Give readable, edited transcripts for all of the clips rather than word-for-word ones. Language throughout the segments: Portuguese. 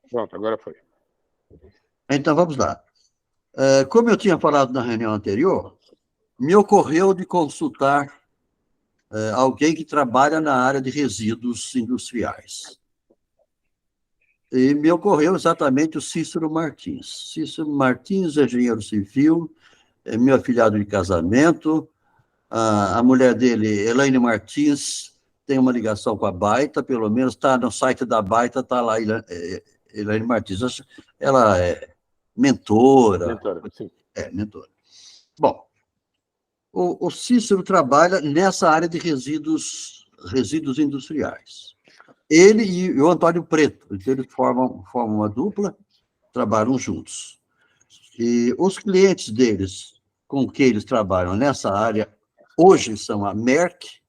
Pronto, agora foi. Então, vamos lá. Como eu tinha falado na reunião anterior, me ocorreu de consultar alguém que trabalha na área de resíduos industriais. E me ocorreu exatamente o Cícero Martins. Cícero Martins, engenheiro civil, é meu afilhado de casamento. A mulher dele, Elaine Martins, tem uma ligação com a Baita, pelo menos está no site da Baita, está lá Elaine Martins. Ela é mentora. Mentora, sim. É, mentora. Bom, o Cícero trabalha nessa área de resíduos industriais. Ele e o Antônio Preto, então eles formam uma dupla, trabalham juntos. E os clientes deles, com que eles trabalham nessa área, hoje são a Merck,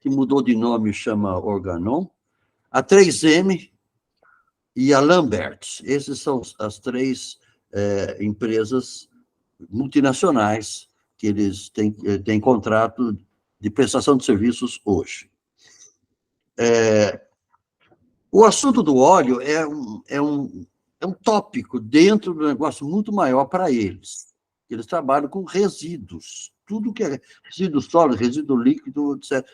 que mudou de nome e chama Organon, a 3M e a Lambert. Essas são as três empresas multinacionais que eles têm contrato de prestação de serviços hoje. O assunto do óleo é um tópico dentro do negócio muito maior para eles. Eles trabalham com resíduos, tudo que é resíduo sólido, resíduo líquido, etc,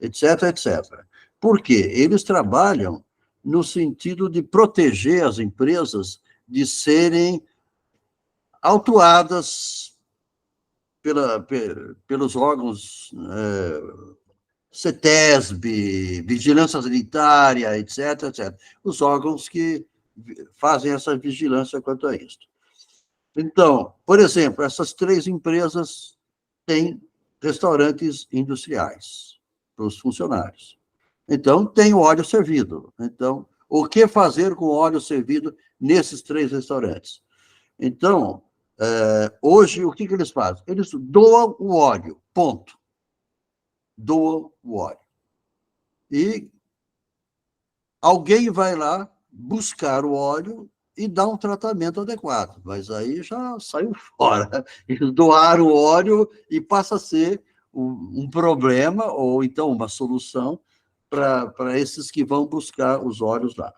etc, etc. Por quê? Eles trabalham no sentido de proteger as empresas de serem autuadas pelos órgãos CETESB, Vigilância Sanitária, etc, etc. Os órgãos que fazem essa vigilância quanto a isso. Então, por exemplo, essas três empresas têm restaurantes industriais para os funcionários. Então, tem o óleo servido. Então, o que fazer com o óleo servido nesses três restaurantes? Então, hoje, o que eles fazem? Eles doam o óleo, ponto. Doam o óleo. E alguém vai lá buscar o óleo e dar um tratamento adequado, mas aí já saiu fora. Eles doaram o óleo e passa a ser um problema, ou então uma solução, para esses que vão buscar os óleos lá.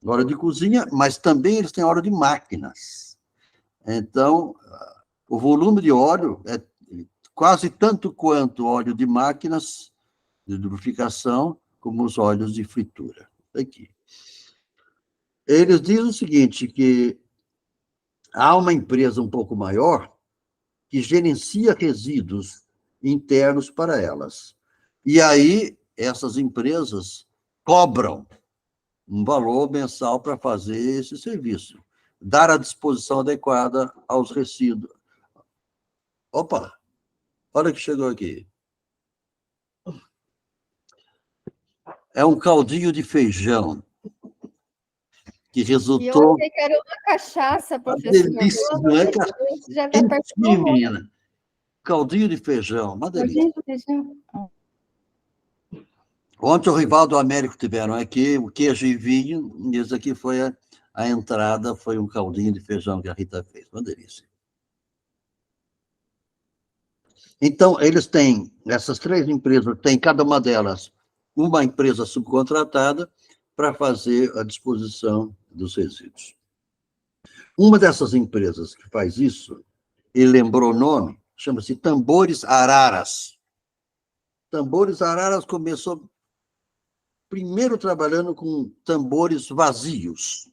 Óleo de cozinha, mas também eles têm óleo de máquinas. Então, o volume de óleo é quase tanto quanto óleo de máquinas de lubrificação, como os óleos de fritura. Aqui. Eles dizem o seguinte, que há uma empresa um pouco maior que gerencia resíduos internos para elas. E aí, essas empresas cobram um valor mensal para fazer esse serviço, dar a disposição adequada aos resíduos. Opa, olha que chegou aqui. É um caldinho de feijão que resultou... E eu achei que era uma cachaça, professor. Delícia, não é, cara? Já está perto do almoço. Menina. Caldinho de feijão, uma delícia. Caldinho de feijão. Ontem o Rivaldo Américo tiveram aqui, o queijo e vinho, e esse aqui foi a entrada, foi um caldinho de feijão que a Rita fez, uma delícia. Então, eles têm, essas três empresas, tem cada uma delas uma empresa subcontratada para fazer a disposição dos resíduos. Uma dessas empresas que faz isso, ele lembrou o nome, chama-se Tambores Araras. Tambores Araras começou primeiro trabalhando com tambores vazios.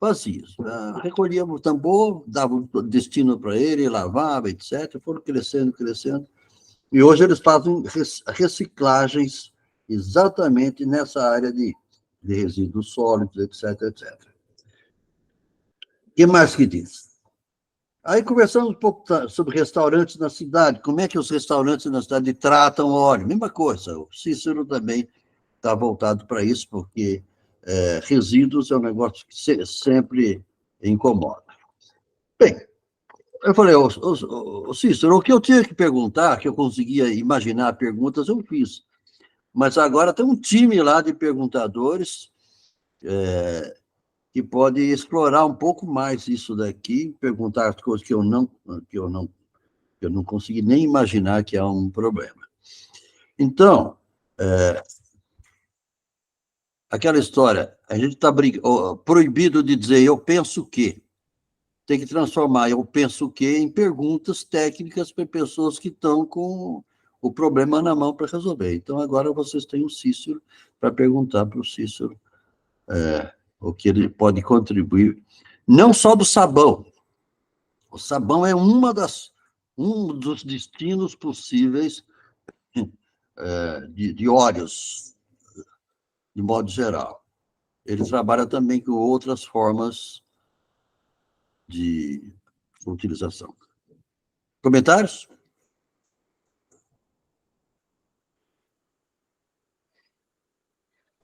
Vazios. Recolhíamos o tambor, dava um destino para ele, lavava, etc. Foram crescendo, crescendo. E hoje eles fazem reciclagens exatamente nessa área de resíduos sólidos, etc, etc. O que mais que diz? Aí conversamos um pouco sobre restaurantes na cidade, como é que os restaurantes na cidade tratam óleo, mesma coisa, o Cícero também está voltado para isso, porque resíduos é um negócio que sempre incomoda. Bem, eu falei, Cícero, o que eu tinha que perguntar, que eu conseguia imaginar perguntas, eu fiz. Mas agora tem um time lá de perguntadores que pode explorar um pouco mais isso daqui, perguntar as coisas que eu não consegui nem imaginar que há um problema. Então, aquela história, a gente está proibido de dizer eu penso que. Tem que transformar eu penso o quê em perguntas técnicas para pessoas que estão com o problema na mão para resolver. Então, agora vocês têm o Cícero para perguntar para o Cícero o que ele pode contribuir, não só do sabão. O sabão é um dos destinos possíveis de óleos, de modo geral. Ele trabalha também com outras formas de utilização. Comentários?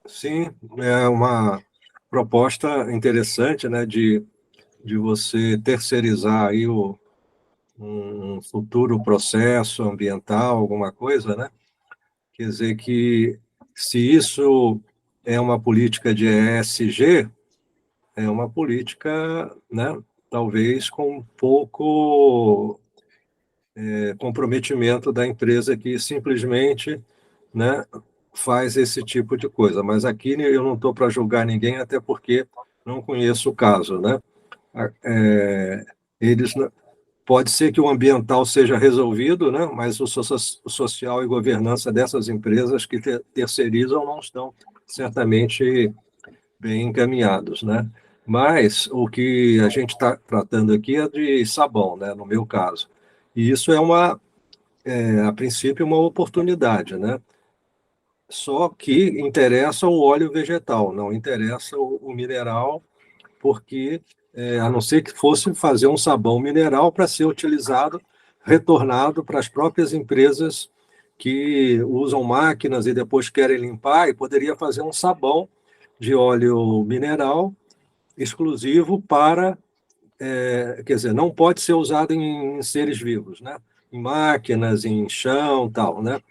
Sim, é uma proposta interessante, né, de você terceirizar aí um futuro processo ambiental, alguma coisa, né? Quer dizer que, se isso é uma política de ESG, é uma política, né, talvez com pouco comprometimento da empresa que simplesmente, né, faz esse tipo de coisa. Mas aqui eu não estou para julgar ninguém, até porque não conheço o caso, né? Eles pode ser que o ambiental seja resolvido, né? Mas o social e governança dessas empresas que terceirizam não estão certamente bem encaminhados, né? Mas o que a gente está tratando aqui é de sabão, né? No meu caso. E isso a princípio, uma oportunidade, né? Só que interessa o óleo vegetal, não interessa o mineral, porque, a não ser que fosse fazer um sabão mineral para ser utilizado, retornado para as próprias empresas que usam máquinas e depois querem limpar, e poderia fazer um sabão de óleo mineral exclusivo para, quer dizer, não pode ser usado em seres vivos, né? Em máquinas, em chão, tal, né?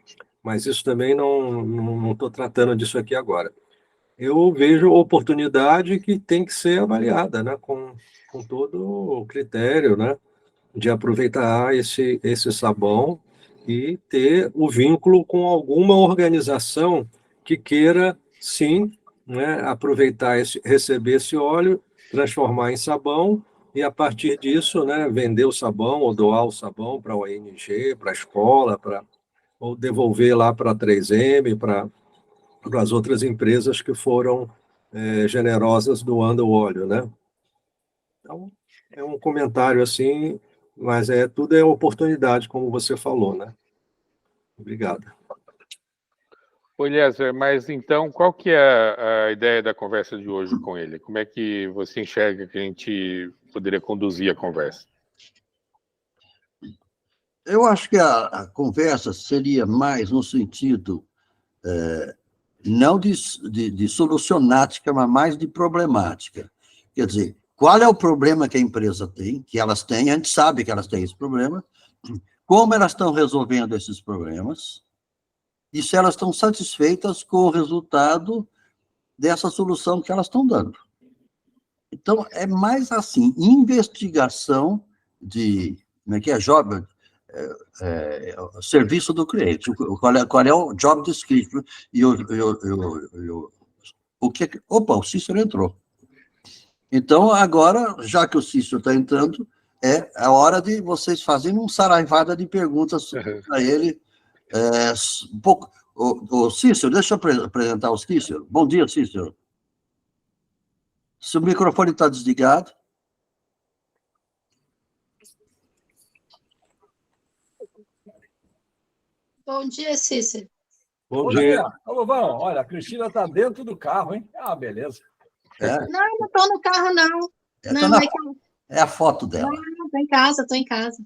Mas isso também não estou tratando disso aqui agora. Eu vejo oportunidade que tem que ser avaliada, né, com todo o critério, né, de aproveitar esse sabão e ter o vínculo com alguma organização que queira, sim, né, aproveitar receber esse óleo, transformar em sabão e, a partir disso, né, vender o sabão ou doar o sabão para a ONG, para a escola, ou devolver lá para a 3M, para as outras empresas que foram generosas doando o óleo, né? Então, é um comentário assim, mas tudo é oportunidade, como você falou, né? Obrigado. Ô, Eliezer, mas então, qual que é a ideia da conversa de hoje com ele? Como é que você enxerga que a gente poderia conduzir a conversa? Eu acho que a conversa seria mais no sentido não de solucionática, mas mais de problemática. Quer dizer, qual é o problema que a empresa tem, que elas têm, a gente sabe que elas têm esse problema, como elas estão resolvendo esses problemas, e se elas estão satisfeitas com o resultado dessa solução que elas estão dando. Então, é mais assim, investigação de, como é que é, serviço do cliente, qual é o job description, e o que... Opa, o Cícero entrou. Então, agora, já que o Cícero está entrando, é a hora de vocês fazerem uma saraivada de perguntas para ele. Um pouco. O Cícero, deixa eu apresentar o Cícero. Bom dia, Cícero. Seu microfone está desligado. Bom dia, Cícero. Bom dia. Alô, Vão. Olha, a Cristina está dentro do carro, hein? Ah, beleza. Não, não estou no carro, não. Não, é a foto dela. Não, estou em casa, estou em casa.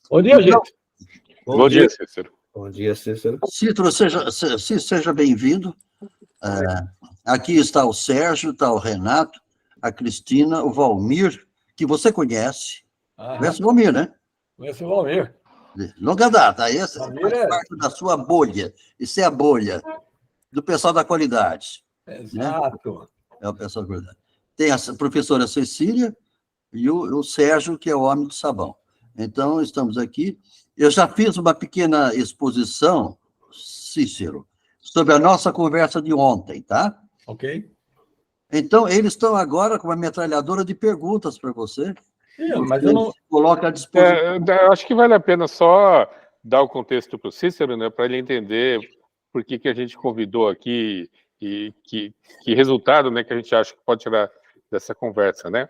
Bom dia, gente. Bom dia, Cícero. Bom dia, Cícero. Cícero, seja bem-vindo. Aqui está o Sérgio, está o Renato, a Cristina, o Valmir, que você conhece. Conhece o Valmir, né? Conhece o Valmir. Longa data. Essa é parte da sua bolha. Isso é a bolha do pessoal da qualidade. Exato. Né? É o pessoal da qualidade. Tem a professora Cecília e o Sérgio, que é o homem do sabão. Então, estamos aqui. Eu já fiz uma pequena exposição, Cícero, sobre a nossa conversa de ontem, tá? Ok? Então, eles estão agora com uma metralhadora de perguntas para você. Mas eu não. Coloca à disposição. Acho que vale a pena só dar o contexto para o Cícero, né, para ele entender por que a gente convidou aqui e que resultado, né, que a gente acha que pode tirar dessa conversa, né?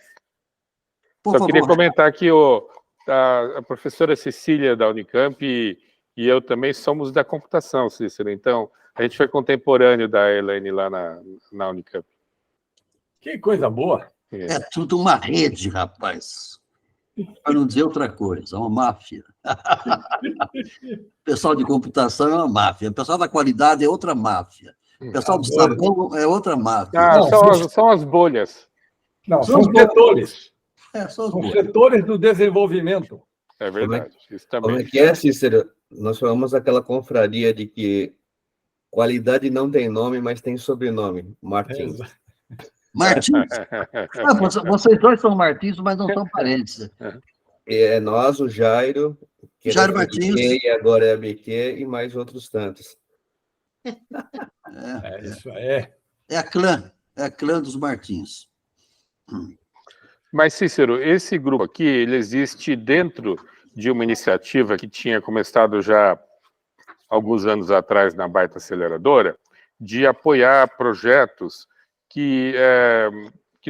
Por Só queria favor. comentar que a professora Cecília da Unicamp e eu também somos da computação, Cícero. Então, a gente foi contemporâneo da Elaine lá na Unicamp. Que coisa boa. É tudo uma rede, rapaz. Para não dizer outra coisa, é uma máfia. O pessoal de computação é uma máfia. O pessoal da qualidade é outra máfia. O pessoal do sabão é outra máfia. São as bolhas. Não, são os setores. São os São bolhas. setores do desenvolvimento. É verdade. Isso Como também. é que é, Cícero? Nós falamos aquela confraria de que qualidade não tem nome, mas tem sobrenome. Martins. Martins. Vocês dois são Martins, mas não são parentes. É nós, o Jairo, que Jairo era Martins. BQ, e agora é a BQ, e mais outros tantos. Isso é. É a clã dos Martins. Mas, Cícero, esse grupo aqui, ele existe dentro de uma iniciativa que tinha começado já alguns anos atrás na Baita Aceleradora, de apoiar projetos que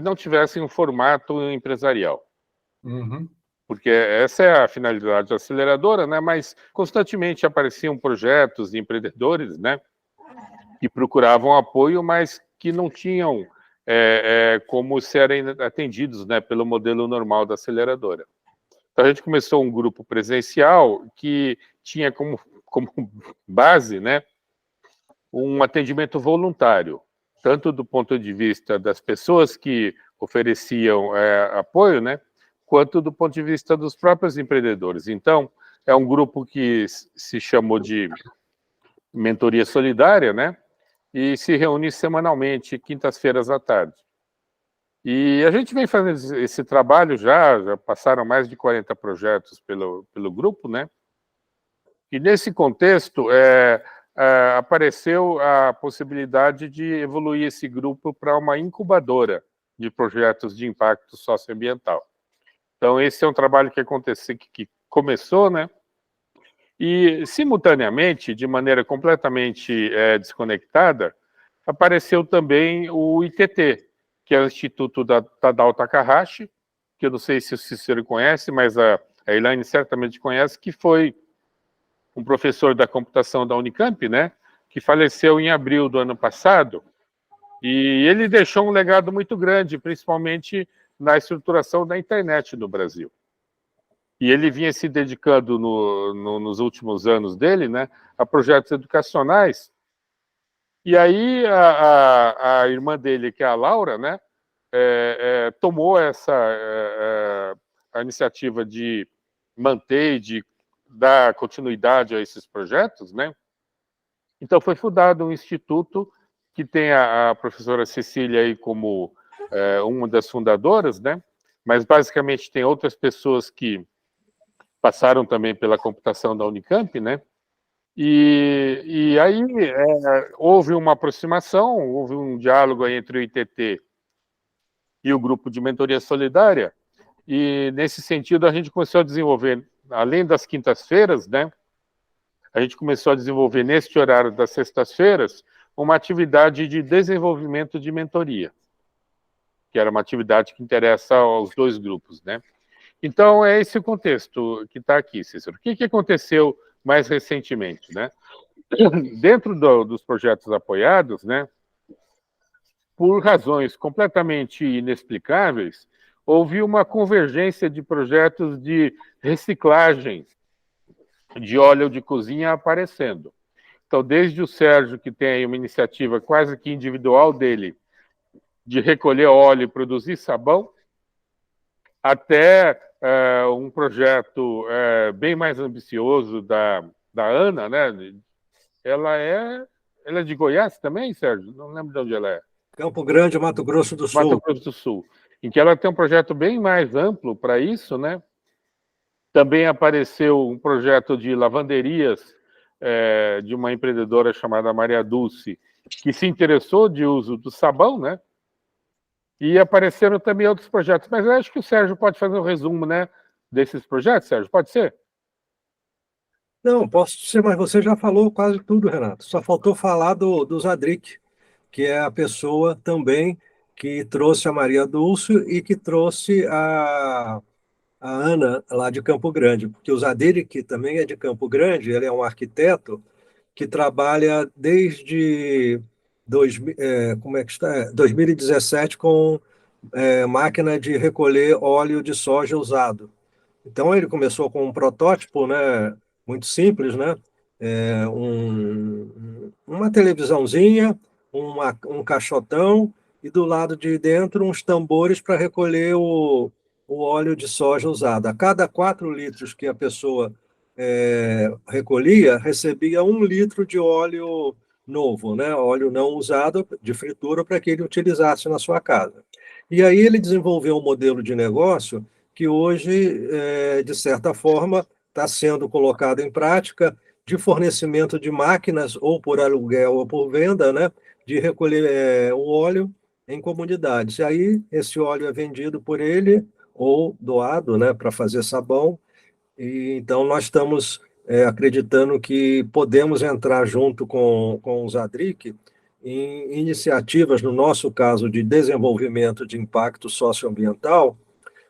não tivessem um formato empresarial. Uhum. Porque essa é a finalidade da aceleradora, né? Mas constantemente apareciam projetos de empreendedores, né, que procuravam apoio, mas que não tinham como serem atendidos, né, pelo modelo normal da aceleradora. Então a gente começou um grupo presencial que tinha como base, né, um atendimento voluntário, tanto do ponto de vista das pessoas que ofereciam apoio, né, quanto do ponto de vista dos próprios empreendedores. Então, é um grupo que se chamou de Mentoria Solidária, né, e se reúne semanalmente, quintas-feiras à tarde. E a gente vem fazendo esse trabalho já passaram mais de 40 projetos pelo grupo, né, e nesse contexto, apareceu a possibilidade de evoluir esse grupo para uma incubadora de projetos de impacto socioambiental. Então, esse é um trabalho que começou, né? E, simultaneamente, de maneira completamente desconectada, apareceu também o ITT, que é o Instituto da Tadao Takahashi, que eu não sei se o Cícero conhece, mas a Elaine certamente conhece, que foi um professor da computação da Unicamp, né, que faleceu em abril do ano passado, e ele deixou um legado muito grande, principalmente na estruturação da internet no Brasil. E ele vinha se dedicando nos últimos anos dele, né, a projetos educacionais. E aí a irmã dele, que é a Laura, né, tomou a iniciativa de manter e de dar continuidade a esses projetos, né? Então foi fundado um instituto que tem a professora Cecília aí como uma das fundadoras, né? Mas basicamente tem outras pessoas que passaram também pela computação da Unicamp, né? E aí houve uma aproximação, houve um diálogo aí entre o ITT e o grupo de mentoria solidária, e nesse sentido a gente começou a desenvolver, além das quintas-feiras, né? A gente começou a desenvolver neste horário das sextas-feiras uma atividade de desenvolvimento de mentoria, que era uma atividade que interessa aos dois grupos, né? Então, é esse o contexto que está aqui, Cícero. O que aconteceu mais recentemente, né? Dentro dos projetos apoiados, né, por razões completamente inexplicáveis, houve uma convergência de projetos de reciclagem de óleo de cozinha aparecendo. Então, desde o Sérgio, que tem aí uma iniciativa quase que individual dele, de recolher óleo e produzir sabão, até um projeto bem mais ambicioso da Ana, né? Ela é de Goiás também, Sérgio? Não lembro de onde ela é. Campo Grande, Mato Grosso do Sul. Mato Grosso do Sul. Em que ela tem um projeto bem mais amplo para isso, né? Também apareceu um projeto de lavanderias de uma empreendedora chamada Maria Dulce, que se interessou de uso do sabão, né? E apareceram também outros projetos. Mas eu acho que o Sérgio pode fazer um resumo, né, desses projetos, Sérgio? Pode ser? Não, posso ser, mas você já falou quase tudo, Renato. Só faltou falar do Zadric, que é a pessoa também que trouxe a Maria Dulce e que trouxe a Ana, lá de Campo Grande, porque o Zadric também é de Campo Grande, ele é um arquiteto que trabalha desde 2017 com máquina de recolher óleo de soja usado. Então ele começou com um protótipo, né, muito simples, né, uma televisãozinha, um caixotão e do lado de dentro uns tambores para recolher o óleo de soja usado. A cada 4 litros que a pessoa recolhia, recebia 1 litro de óleo novo, né, óleo não usado de fritura para que ele utilizasse na sua casa. E aí ele desenvolveu um modelo de negócio que hoje, de certa forma, está sendo colocado em prática de fornecimento de máquinas, ou por aluguel ou por venda, né, de recolher o óleo em comunidades. E aí esse óleo é vendido por ele ou doado, né, para fazer sabão. E então nós estamos acreditando que podemos entrar junto com o Zadric em iniciativas, no nosso caso, de desenvolvimento de impacto socioambiental,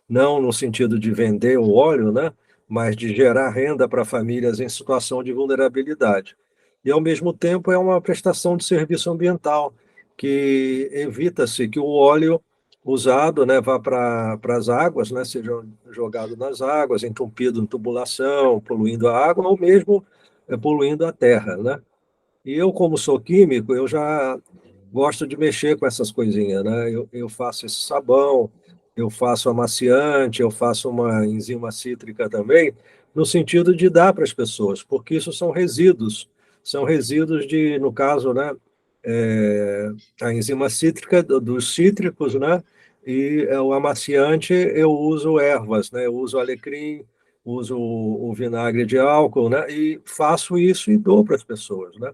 não no sentido de vender o óleo, né, mas de gerar renda para famílias em situação de vulnerabilidade. E, ao mesmo tempo, é uma prestação de serviço ambiental, que evita-se que o óleo usado, né, vá para as águas, né, seja jogado nas águas, entupido em tubulação, poluindo a água, ou mesmo poluindo a terra, né? E eu, como sou químico, eu já gosto de mexer com essas coisinhas, né? Eu faço esse sabão, eu faço amaciante, eu faço uma enzima cítrica também, no sentido de dar para as pessoas, porque isso são resíduos de, no caso, né, a enzima cítrica dos cítricos, né? E o amaciante eu uso ervas, né? Eu uso alecrim, uso o vinagre de álcool, né? E faço isso e dou para as pessoas, né?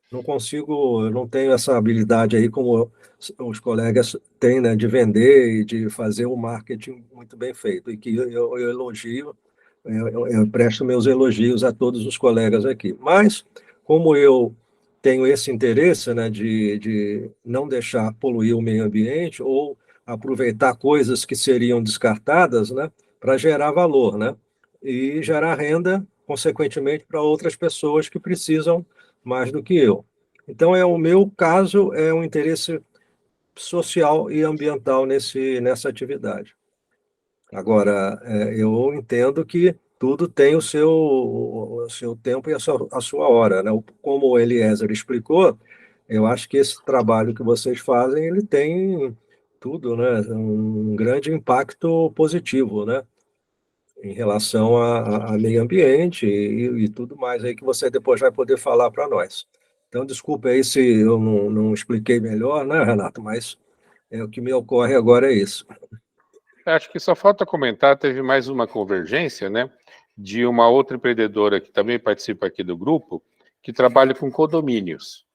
Não consigo, eu não tenho essa habilidade aí como os colegas têm, né, de vender e de fazer um marketing muito bem feito, e que eu elogio, eu presto meus elogios a todos os colegas aqui. Mas, como eu tenho esse interesse, né, de não deixar poluir o meio ambiente ou aproveitar coisas que seriam descartadas, né, para gerar valor, né, e gerar renda, consequentemente, para outras pessoas que precisam mais do que eu. Então, o meu caso é um interesse social e ambiental nessa atividade. Agora, eu entendo que tudo tem o seu tempo e a sua hora, né? Como o Eliezer explicou, eu acho que esse trabalho que vocês fazem, ele tem tudo, né? Um grande impacto positivo, né? Em relação a meio ambiente e tudo mais aí que você depois vai poder falar para nós. Então, desculpa aí se eu não expliquei melhor, né, Renato? Mas o que me ocorre agora é isso. Acho que só falta comentar, teve mais uma convergência, né, de uma outra empreendedora que também participa aqui do grupo, que trabalha com condomínios.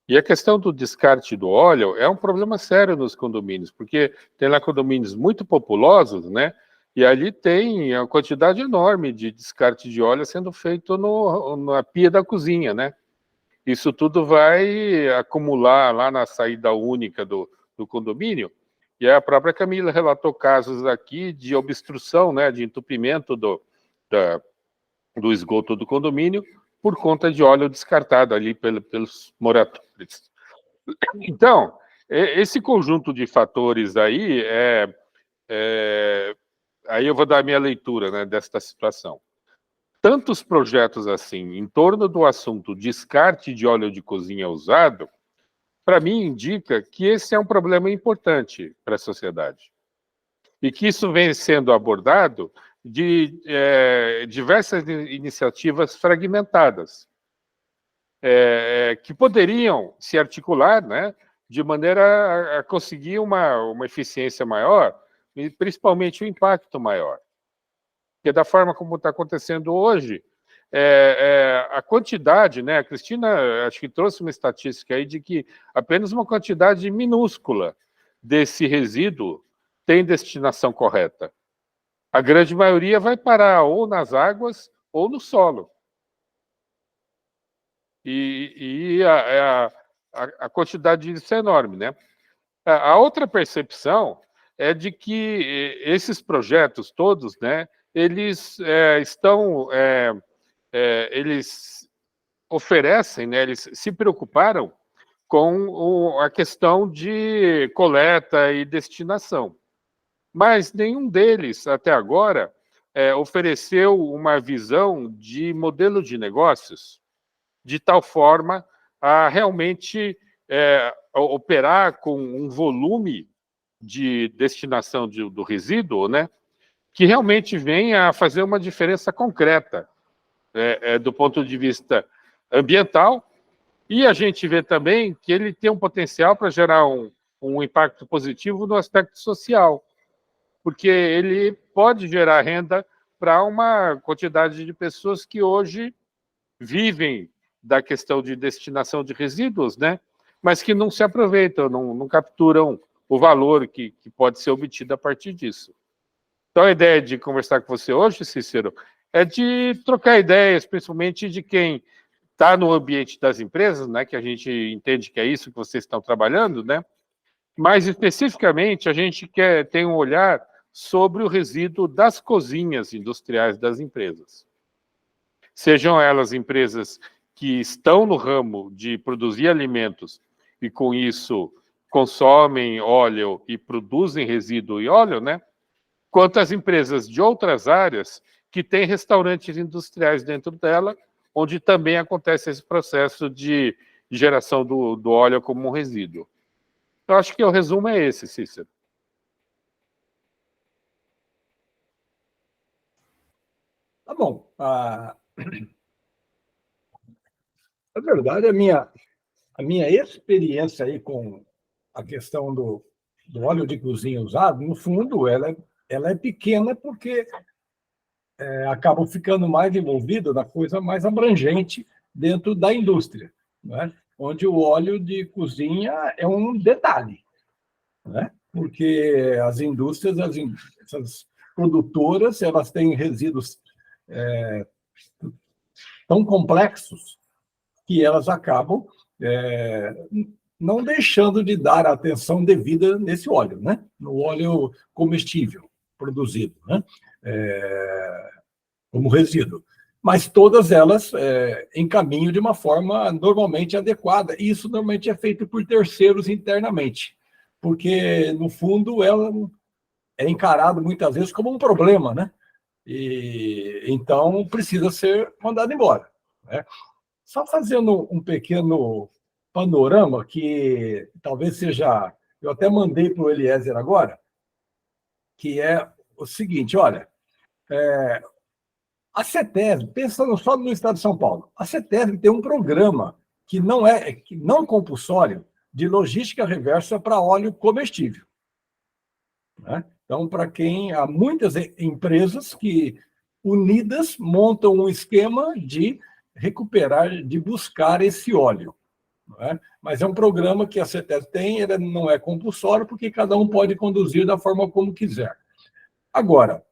E a questão do descarte do óleo é um problema sério nos condomínios, porque tem lá condomínios muito populosos, né, e ali tem uma quantidade enorme de descarte de óleo sendo feito na pia da cozinha, né. Isso tudo vai acumular lá na saída única do condomínio. E a própria Camila relatou casos aqui de obstrução, né, de entupimento do esgoto do condomínio por conta de óleo descartado ali pelos moradores. Então, esse conjunto de fatores aí aí eu vou dar a minha leitura, né, desta situação. Tantos projetos assim, em torno do assunto descarte de óleo de cozinha usado, para mim indica que esse é um problema importante para a sociedade. E que isso vem sendo abordado de diversas iniciativas fragmentadas, que poderiam se articular, né, de maneira a conseguir uma eficiência maior e principalmente um impacto maior. Porque da forma como está acontecendo hoje, a quantidade, né? A Cristina acho que trouxe uma estatística aí de que apenas uma quantidade minúscula desse resíduo tem destinação correta. A grande maioria vai parar ou nas águas ou no solo. E a quantidade disso é enorme, né? A outra percepção é de que esses projetos todos, né, eles eles oferecem, né, eles se preocuparam com a questão de coleta e destinação. Mas nenhum deles, até agora, ofereceu uma visão de modelo de negócios de tal forma a realmente operar com um volume de destinação do resíduo, né, que realmente venha a fazer uma diferença concreta do ponto de vista ambiental, e a gente vê também que ele tem um potencial para gerar um impacto positivo no aspecto social, porque ele pode gerar renda para uma quantidade de pessoas que hoje vivem da questão de destinação de resíduos, né, mas que não se aproveitam, não capturam o valor que pode ser obtido a partir disso. Então, a ideia de conversar com você hoje, Cícero, é de trocar ideias, principalmente de quem está no ambiente das empresas, né, que a gente entende que é isso que vocês estão trabalhando, né, mas, especificamente, a gente tem um olhar sobre o resíduo das cozinhas industriais das empresas. Sejam elas empresas que estão no ramo de produzir alimentos e, com isso, consomem óleo e produzem resíduo e óleo, né? Quanto às empresas de outras áreas que têm restaurantes industriais dentro dela, onde também acontece esse processo de geração do óleo como um resíduo. Eu acho que o resumo é esse, Cícero. Tá bom. Na verdade, a minha experiência aí com a questão do óleo de cozinha usado, no fundo, ela é pequena porque acabo ficando mais envolvido na coisa mais abrangente dentro da indústria, né? Onde o óleo de cozinha é um detalhe, né? Porque as indústrias, essas produtoras, elas têm resíduos tão complexos que elas acabam não deixando de dar a atenção devida nesse óleo, né? No óleo comestível produzido, né? Como resíduo. Mas todas elas encaminham de uma forma normalmente adequada. E isso normalmente é feito por terceiros internamente, porque, no fundo, ela é encarado muitas vezes como um problema, né? E então precisa ser mandado embora, né? Só fazendo um pequeno panorama que talvez seja... Eu até mandei para o Eliezer agora, que é o seguinte, olha, a CETESB, pensando só no estado de São Paulo, a CETESB tem um programa que não compulsório de logística reversa para óleo comestível, né? Então, há muitas empresas que, unidas, montam um esquema de recuperar, de buscar esse óleo, né? Mas é um programa que a CETESB tem, ele não é compulsório, porque cada um pode conduzir da forma como quiser. Agora,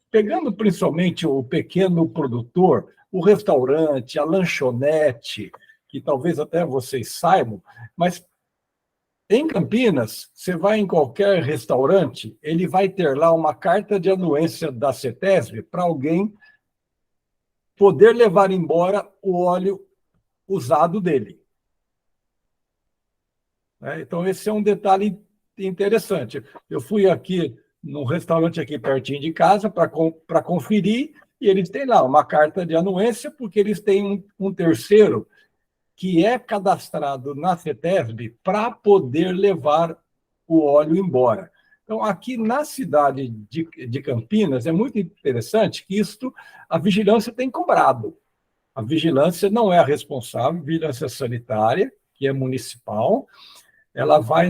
pegando principalmente o pequeno produtor, o restaurante, a lanchonete, que talvez até vocês saibam, mas em Campinas, você vai em qualquer restaurante, ele vai ter lá uma carta de anuência da CETESB para alguém poder levar embora o óleo usado dele. Então, esse é um detalhe interessante. Eu fui aqui num restaurante aqui pertinho de casa para conferir, e eles têm lá uma carta de anuência, porque eles têm um terceiro que é cadastrado na CETESB para poder levar o óleo embora. Então, aqui na cidade de Campinas, é muito interessante que a vigilância tem cobrado. A vigilância não é a responsável, a vigilância sanitária, que é municipal, ela vai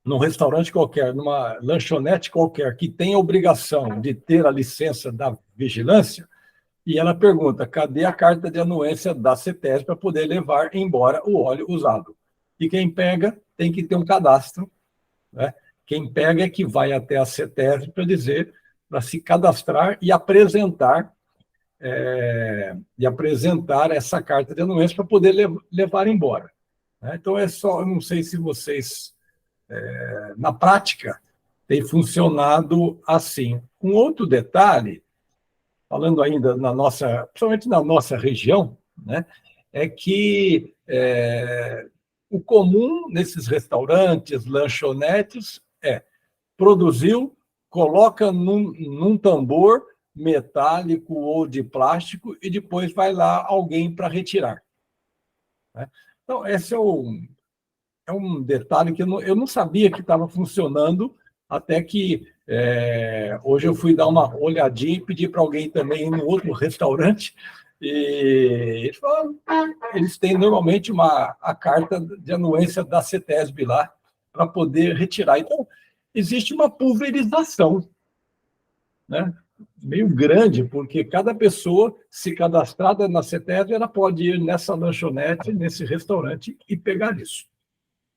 num restaurante qualquer, numa lanchonete qualquer, que tem a obrigação de ter a licença da vigilância, e ela pergunta, cadê a carta de anuência da CETESB para poder levar embora o óleo usado? E quem pega tem que ter um cadastro, né? Quem pega é que vai até a CETESB para dizer, para se cadastrar e apresentar essa carta de anuência para poder levar embora. Né? Então, eu não sei se vocês, na prática, tem funcionado assim. Um outro detalhe, falando ainda principalmente na nossa região, né, é que o comum nesses restaurantes, lanchonetes, produziu, coloca num tambor metálico ou de plástico e depois vai lá alguém para retirar. Né? Então, esse é um detalhe que eu não sabia que estava funcionando, até que hoje eu fui dar uma olhadinha e pedi para alguém também ir no outro restaurante, e eles falaram, eles têm normalmente a carta de anuência da CETESB lá, para poder retirar. Então, existe uma pulverização, né? Meio grande, porque cada pessoa, se cadastrada na CETESB, ela pode ir nessa lanchonete, nesse restaurante e pegar isso.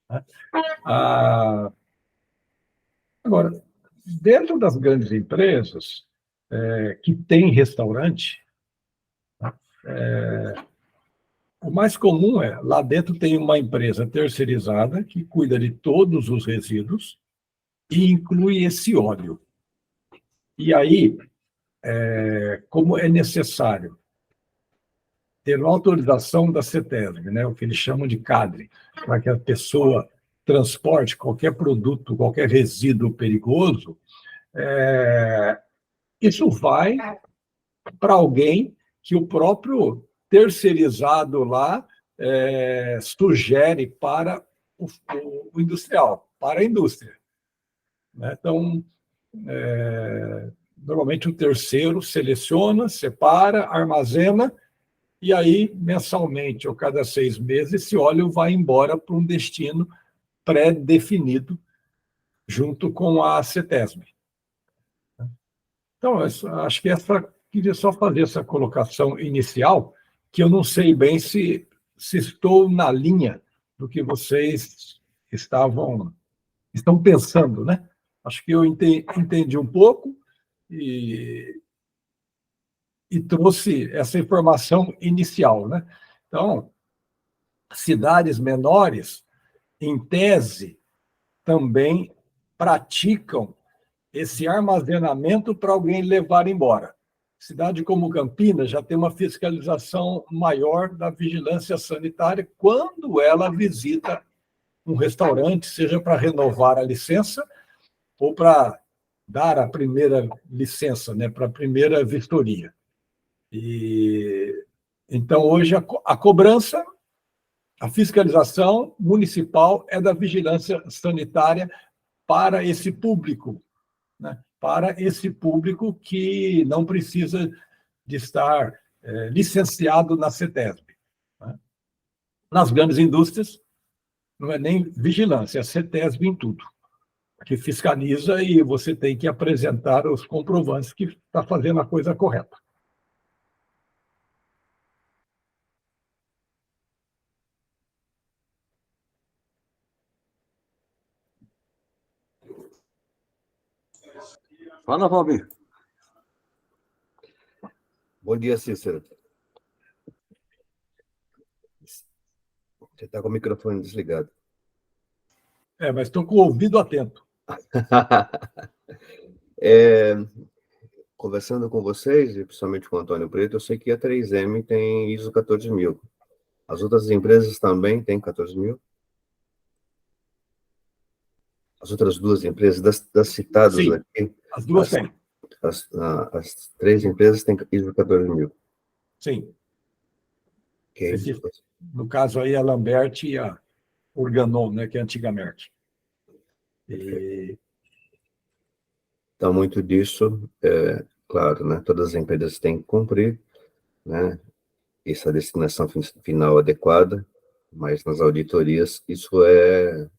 Né? Agora, dentro das grandes empresas que têm restaurante, o mais comum lá dentro tem uma empresa terceirizada que cuida de todos os resíduos e inclui esse óleo. E aí, como é necessário ter uma autorização da CETESB, né, o que eles chamam de CADRE, para que a pessoa transporte qualquer produto, qualquer resíduo perigoso, isso vai para alguém que o próprio terceirizado lá sugere para o industrial, para a indústria. Né? Então, normalmente o terceiro seleciona, separa, armazena, e aí, mensalmente ou cada 6 meses, esse óleo vai embora para um destino pré-definido junto com a CETESB. Então, acho que queria só fazer essa colocação inicial, que eu não sei bem se estou na linha do que vocês estão pensando, né? Acho que eu entendi um pouco e trouxe essa informação inicial, né? Então, cidades menores, em tese, também praticam esse armazenamento para alguém levar embora. Cidade como Campinas já tem uma fiscalização maior da vigilância sanitária quando ela visita um restaurante, seja para renovar a licença ou para dar a primeira licença, né, para a primeira vistoria. Então, hoje, a cobrança, a fiscalização municipal é da vigilância sanitária para esse público, né? Para esse público que não precisa de estar licenciado na CETESB. Né? Nas grandes indústrias, não é nem vigilância, é a CETESB em tudo, que fiscaliza e você tem que apresentar os comprovantes que está fazendo a coisa correta. Fala, Valmir. Bom dia, Cícero. Você está com o microfone desligado. Mas estou com o ouvido atento. Conversando com vocês, e principalmente com o Antônio Preto, eu sei que a 3M tem ISO 14000. As outras empresas também têm 14000? As outras duas empresas, das citadas Sim, aqui? As duas têm. As 3 empresas têm ISO 14000. Sim. Okay. No caso aí, a Lambert e a Organon, né, que é a antiga Merck. Então, muito disso, claro, né, todas as empresas têm que cumprir, né, essa destinação final adequada, mas nas auditorias isso é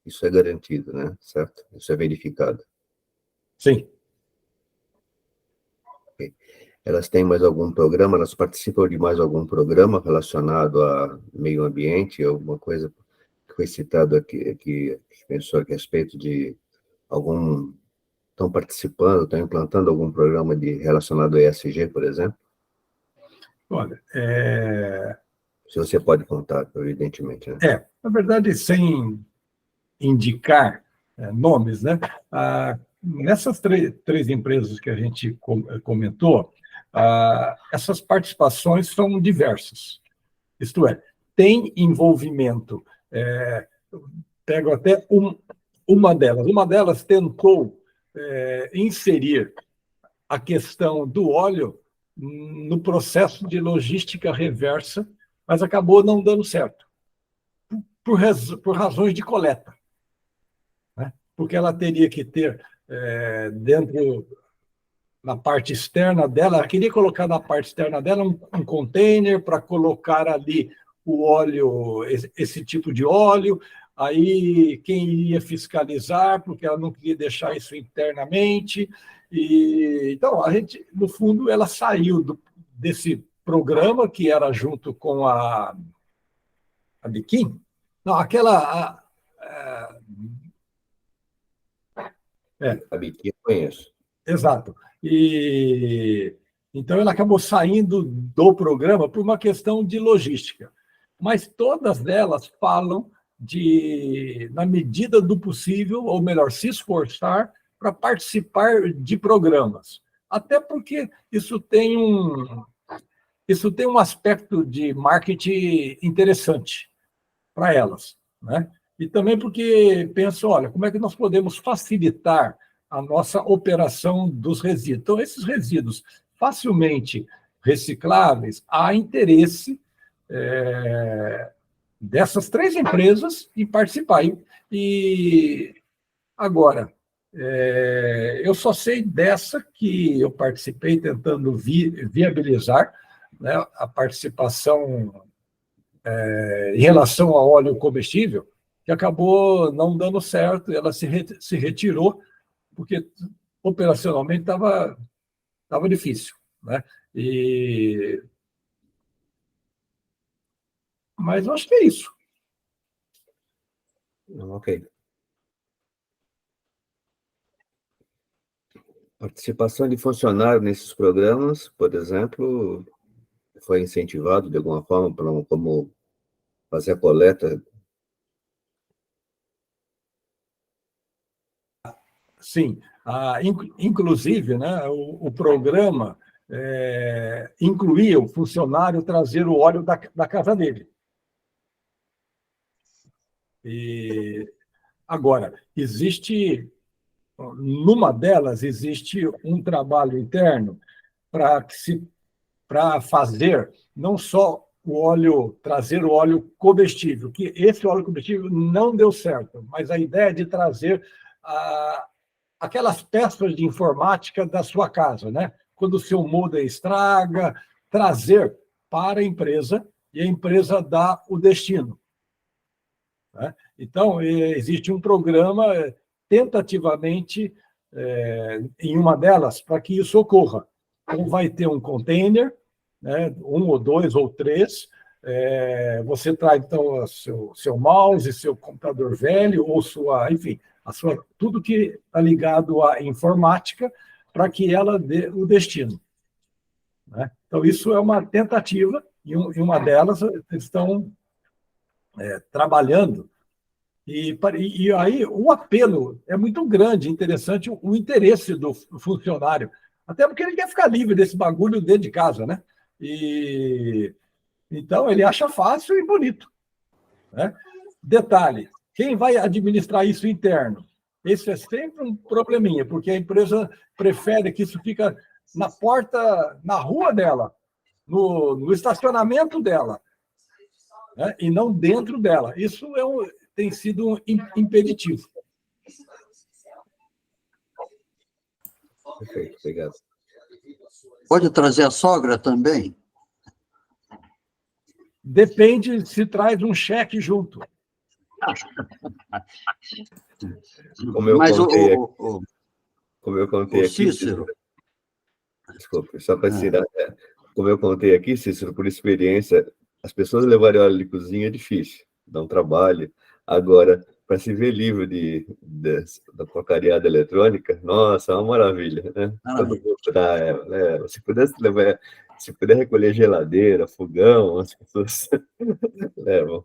Isso é garantido, né? Certo? Isso é verificado. Sim. Elas têm mais algum programa? Elas participam de mais algum programa relacionado a meio ambiente? Alguma coisa que foi citado aqui, que pensou aqui a respeito de algum... Estão participando, estão implantando algum programa relacionado a ESG, por exemplo? Olha, Se você pode contar, evidentemente, né? na verdade, sem indicar nomes, né? Nessas três empresas que a gente comentou, essas participações são diversas. Isto é, tem envolvimento. Pego até uma delas. Uma delas tentou inserir a questão do óleo no processo de logística reversa, mas acabou não dando certo, por razões de coleta, né? Porque ela teria que ter dentro, na parte externa dela, ela queria colocar na parte externa dela um container para colocar ali o óleo, esse tipo de óleo, aí quem iria fiscalizar, porque ela não queria deixar isso internamente. Então, a gente, no fundo, ela saiu desse programa, que era junto com a Biquim. Não, aquela... A Biquim eu conheço. Exato. Então, ela acabou saindo do programa por uma questão de logística. Mas todas elas falam na medida do possível, ou melhor, se esforçar para participar de programas. Até porque isso tem um aspecto de marketing interessante para elas, né? E também porque pensam, olha, como é que nós podemos facilitar a nossa operação dos resíduos? Então, esses resíduos facilmente recicláveis, há interesse dessas três empresas em participar. E agora, eu só sei dessa que eu participei tentando viabilizar, né, a participação em relação ao óleo comestível, que acabou não dando certo, ela se retirou, porque operacionalmente estava difícil, né? Mas eu acho que é isso. Ok. Participação de funcionário nesses programas, por exemplo, foi incentivado de alguma forma para como fazer a coleta? Sim, inclusive, né, o programa incluía o funcionário trazer o óleo da casa dele. E agora, numa delas, existe um trabalho interno para fazer não só trazer o óleo comestível, que esse óleo comestível não deu certo, mas a ideia de trazer aquelas peças de informática da sua casa, né? Quando o seu modem estraga, trazer para a empresa e a empresa dá o destino, né? Então, existe um programa tentativamente em uma delas para que isso ocorra. Então, vai ter um container, né, 1 ou 2 ou 3, você traz, então, seu mouse, seu computador velho, ou enfim, tudo que está ligado à informática, para que ela dê o destino, né? Então, isso é uma tentativa, e uma delas eles estão trabalhando, e aí o apelo é muito grande, interessante o interesse do funcionário, até porque ele quer ficar livre desse bagulho dentro de casa, né? Então, ele acha fácil e bonito, né? Detalhe, quem vai administrar isso interno? Esse é sempre um probleminha, porque a empresa prefere que isso fica na porta, na rua dela, no estacionamento dela, né? E não dentro dela. Isso tem sido um impeditivo. Perfeito, obrigado. Pode trazer a sogra também? Depende se traz um cheque junto. Como eu Mas contei como eu o contei aqui, Cícero, desculpe, só para tirar, como eu contei aqui, Cícero, por experiência, as pessoas levarem óleo de cozinha é difícil, dá um trabalho. Agora, para se ver livre da porcariada eletrônica, nossa, é uma maravilha, né? Todo mundo se pudesse levar, se puder recolher geladeira, fogão, as pessoas levam.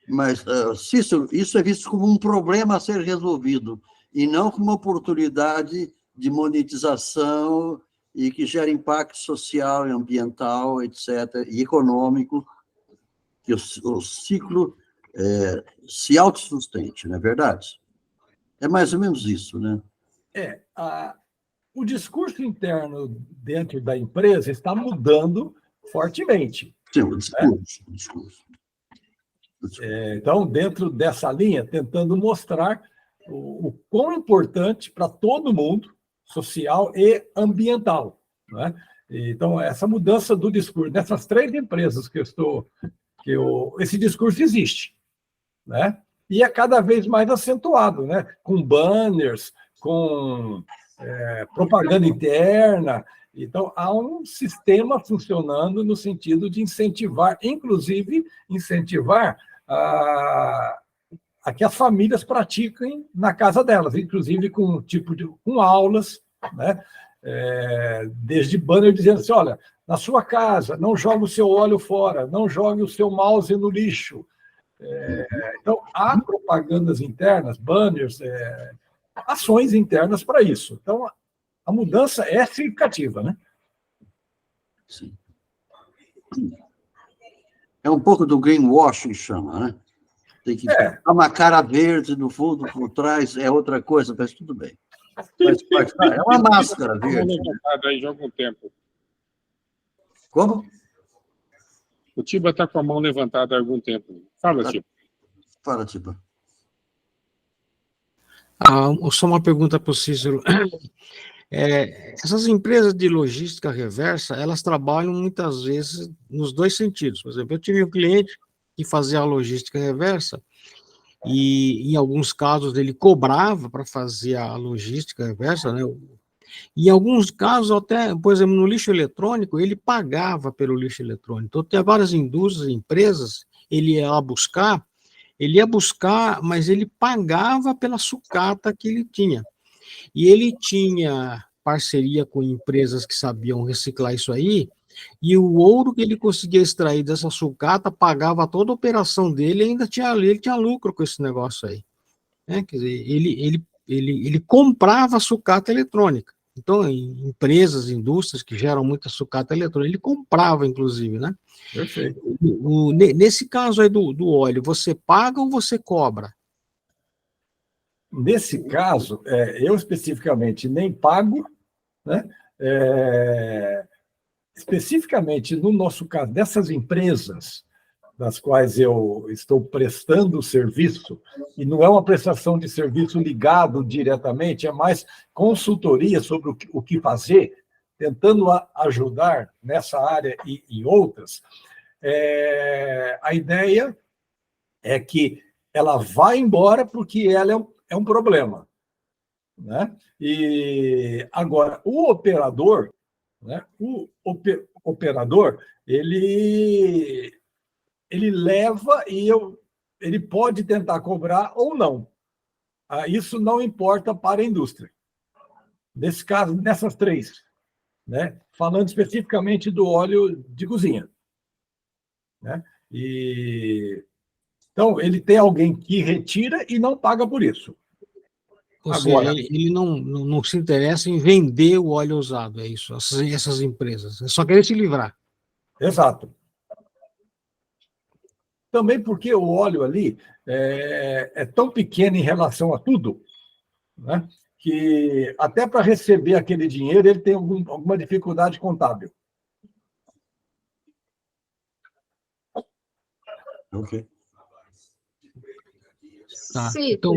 mas, Cícero, isso é visto como um problema a ser resolvido, e não como uma oportunidade de monetização e que gera impacto social e ambiental, etc., e econômico, que o ciclo se autossustente, não é verdade? É mais ou menos isso, né? O discurso interno dentro da empresa está mudando fortemente. Sim, o discurso. Então, dentro dessa linha, tentando mostrar o quão importante para todo mundo, social e ambiental, né? Então, essa mudança do discurso, nessas 3 empresas esse discurso existe, né? E é cada vez mais acentuado, né? Com banners, com propaganda interna. Então, há um sistema funcionando no sentido de incentivar, inclusive, a que as famílias pratiquem na casa delas, inclusive com aulas, né? Desde banner dizendo assim, olha, na sua casa, não jogue o seu óleo fora, não jogue o seu mouse no lixo. Então, há propagandas internas, banners, ações internas para isso. Então, a mudança é significativa, né? Sim. É um pouco do greenwashing, chama, né? Tem que dar uma cara verde no fundo, por trás é outra coisa, mas tudo bem. É uma máscara verde. Levantado aí já há algum tempo. Como? O Tiba está com a mão levantada há algum tempo. Fala, Tiba. Fala, Tiba. Só uma pergunta para o Cícero. Essas empresas de logística reversa, elas trabalham muitas vezes nos 2 sentidos. Por exemplo, eu tive um cliente que fazia a logística reversa e, em alguns casos, ele cobrava para fazer a logística reversa, né? E, em alguns casos, até, por exemplo, no lixo eletrônico, ele pagava pelo lixo eletrônico. Então, tem várias indústrias, empresas, ele ia buscar, mas ele pagava pela sucata que ele tinha. E ele tinha parceria com empresas que sabiam reciclar isso aí, e o ouro que ele conseguia extrair dessa sucata pagava toda a operação dele e ainda ele tinha lucro com esse negócio aí. Né? Quer dizer, ele comprava sucata eletrônica. Então, empresas, indústrias que geram muita sucata eletrônica, ele comprava, inclusive, né? Perfeito. Nesse caso aí do óleo, você paga ou você cobra? Nesse caso, eu especificamente nem pago, né? Especificamente no nosso caso, dessas empresas das quais eu estou prestando serviço, e não é uma prestação de serviço ligado diretamente, é mais consultoria sobre o que fazer, tentando ajudar nessa área e outras, a ideia é que ela vai embora porque ela é um problema, né? E agora, o operador, né? Ele leva e ele pode tentar cobrar ou não. Isso não importa para a indústria. Nesse caso, nessas 3, né? Falando especificamente do óleo de cozinha, né? Então, ele tem alguém que retira e não paga por isso. Ou seja, ele não se interessa em vender o óleo usado, é isso, essas empresas. É só querer se livrar. Exato. Também porque o óleo ali é tão pequeno em relação a tudo, né, que até para receber aquele dinheiro ele tem alguma dificuldade contábil. Ok. Tá. Sim. Então,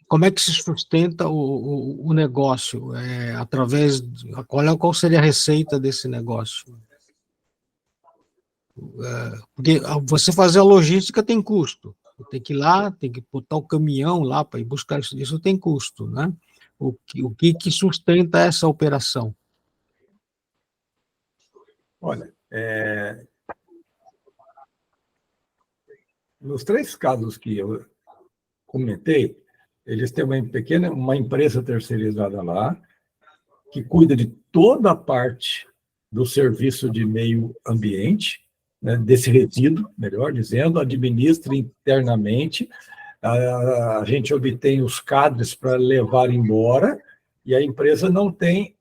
como é que se sustenta o negócio? Qual seria a receita desse negócio? Porque você fazer a logística tem custo. Tem que ir lá, tem que botar o caminhão lá para ir buscar isso tem custo, né? O que sustenta essa operação? Olha, nos 3 casos que eu comentei, eles têm uma empresa terceirizada lá, que cuida de toda a parte do serviço de meio ambiente, né, desse resíduo, melhor dizendo, administra internamente, a gente obtém os cadres para levar embora, e a empresa não tem,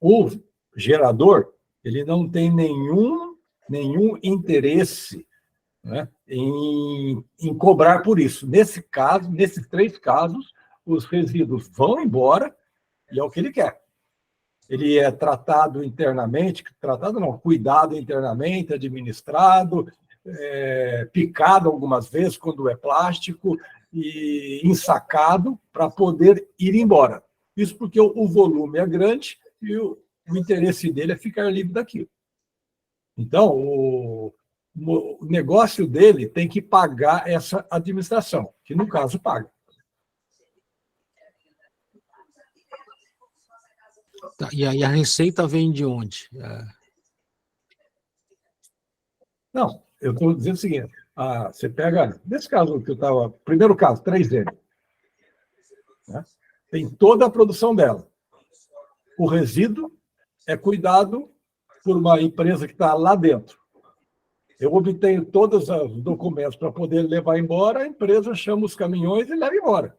o gerador, ele não tem nenhum interesse, né, em cobrar por isso. Nesses 3 casos, os resíduos vão embora e é o que ele quer. Ele é tratado internamente, cuidado internamente, administrado, picado algumas vezes quando é plástico e ensacado para poder ir embora. Isso porque o volume é grande e o interesse dele é ficar livre daquilo. Então, o negócio dele tem que pagar essa administração, que no caso paga. Tá, e aí a receita vem de onde? Não, eu estou dizendo o seguinte, você pega, nesse caso que eu estava, primeiro caso, 3M, né? Tem toda a produção dela. O resíduo é cuidado por uma empresa que está lá dentro. Eu obtenho todos os documentos para poder levar embora, a empresa chama os caminhões e leva embora,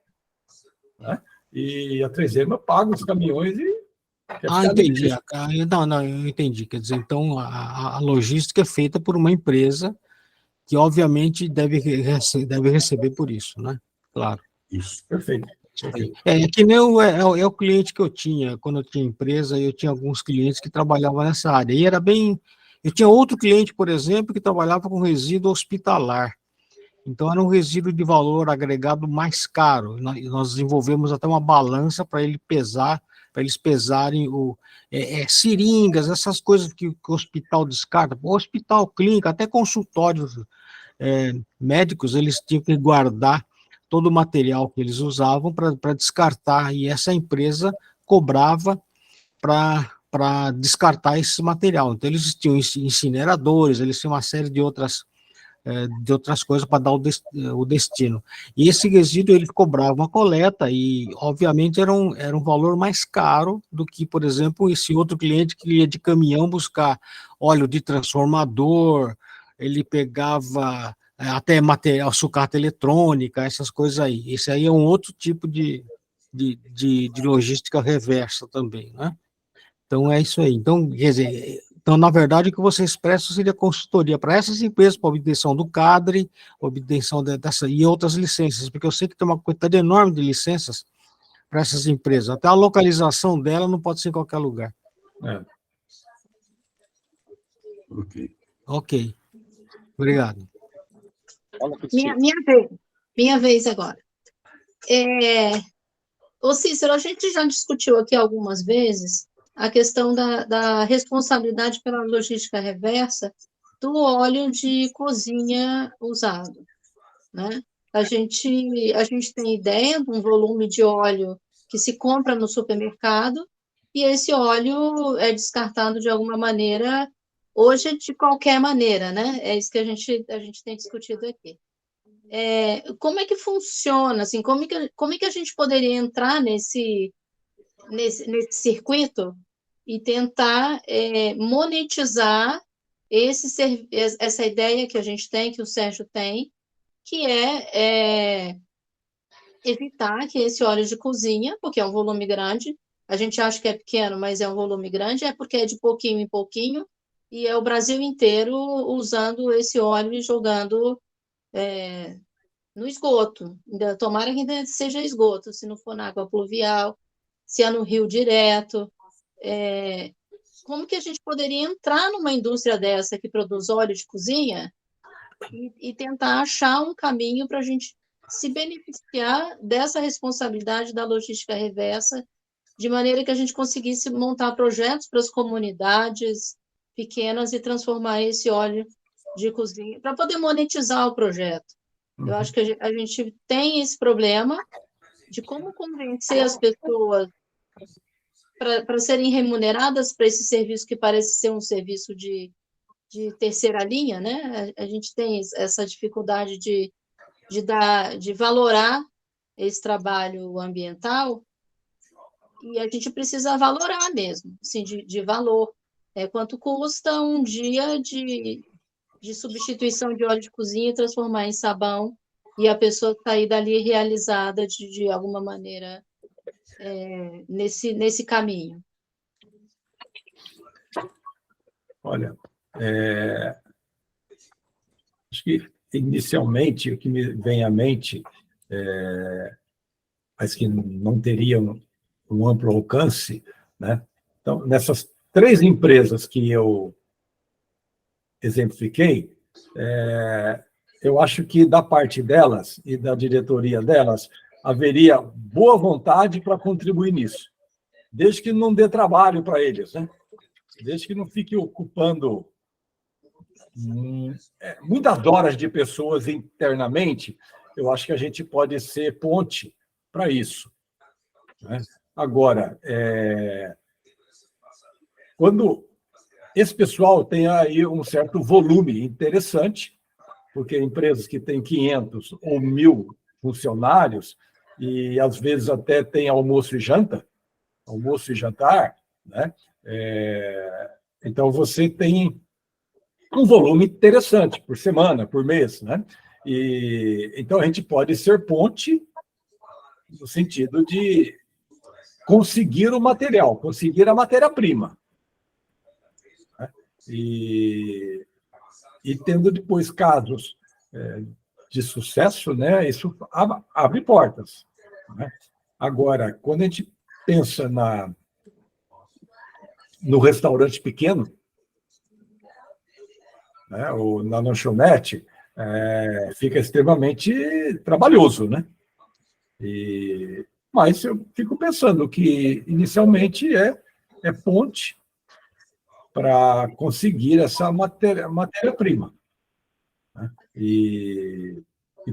né? E a 3M paga os caminhões e... entendi. Não, eu entendi. Quer dizer, então, a logística é feita por uma empresa que, obviamente, deve receber por isso, né? Claro. Isso. Perfeito. É que nem o cliente que eu tinha, quando eu tinha empresa, eu tinha alguns clientes que trabalhavam nessa área, e era bem... Eu tinha outro cliente, por exemplo, que trabalhava com resíduo hospitalar, então era um resíduo de valor agregado mais caro, nós desenvolvemos até uma balança para eles pesarem seringas, essas coisas que o hospital descarta, o hospital, clínica, até consultórios médicos, eles tinham que guardar todo o material que eles usavam para descartar, e essa empresa cobrava para descartar esse material. Então, eles tinham incineradores, eles tinham uma série de outras coisas para dar o destino. E esse resíduo, ele cobrava uma coleta e, obviamente, era um valor mais caro do que, por exemplo, esse outro cliente que ia de caminhão buscar óleo de transformador, ele pegava até material, sucata eletrônica, essas coisas aí. Esse aí é um outro tipo de logística reversa também, né? Então, é isso aí. Então, quer dizer, na verdade, o que vocês prestam seria consultoria para essas empresas, para obtenção do CADRE, obtenção e outras licenças, porque eu sei que tem uma quantidade enorme de licenças para essas empresas. Até a localização dela não pode ser em qualquer lugar. Ok. Obrigado. Minha vez agora. Ô Cícero, a gente já discutiu aqui algumas vezes a questão da responsabilidade pela logística reversa do óleo de cozinha usado, né? A gente tem ideia de um volume de óleo que se compra no supermercado e esse óleo é descartado de alguma maneira, hoje de qualquer maneira, né? É isso que a gente tem discutido aqui. Como é que funciona, assim, como é que a gente poderia entrar nesse circuito e tentar monetizar essa ideia que a gente tem, que o Sérgio tem, que é evitar que esse óleo de cozinha, porque é um volume grande, a gente acha que é pequeno, mas é um volume grande, é porque é de pouquinho em pouquinho, e é o Brasil inteiro usando esse óleo e jogando no esgoto. Tomara que ainda seja esgoto, se não for na água pluvial, se é no rio direto. Como que a gente poderia entrar numa indústria dessa que produz óleo de cozinha e tentar achar um caminho para a gente se beneficiar dessa responsabilidade da logística reversa, de maneira que a gente conseguisse montar projetos para as comunidades pequenas e transformar esse óleo de cozinha, para poder monetizar o projeto. Eu acho que a gente tem esse problema de como convencer as pessoas para serem remuneradas para esse serviço que parece ser um serviço de terceira linha, né? A gente tem essa dificuldade de valorar esse trabalho ambiental, e a gente precisa valorar mesmo, assim, de valor. Quanto custa um dia de substituição de óleo de cozinha e transformar em sabão, e a pessoa sair dali realizada de alguma maneira nesse caminho. Olha, acho que inicialmente o que me vem à mente, mas que não teria um amplo alcance, né? Então, nessas 3 empresas que eu exemplifiquei, eu acho que da parte delas e da diretoria delas haveria boa vontade para contribuir nisso, desde que não dê trabalho para eles, né? Desde que não fique ocupando muitas horas de pessoas internamente, eu acho que a gente pode ser ponte para isso, né? Agora, quando esse pessoal tem aí um certo volume interessante, porque empresas que têm 500 ou 1.000 funcionários, e às vezes até tem almoço e jantar, né? Então, você tem um volume interessante por semana, por mês, né? E então a gente pode ser ponte no sentido de conseguir o material, conseguir a matéria-prima, né? E tendo depois casos de sucesso, né? Isso abre portas, né? Agora, quando a gente pensa no restaurante pequeno, né, ou na lanchonete, fica extremamente trabalhoso, né? Mas eu fico pensando que, inicialmente, é ponte para conseguir essa matéria-prima, né? E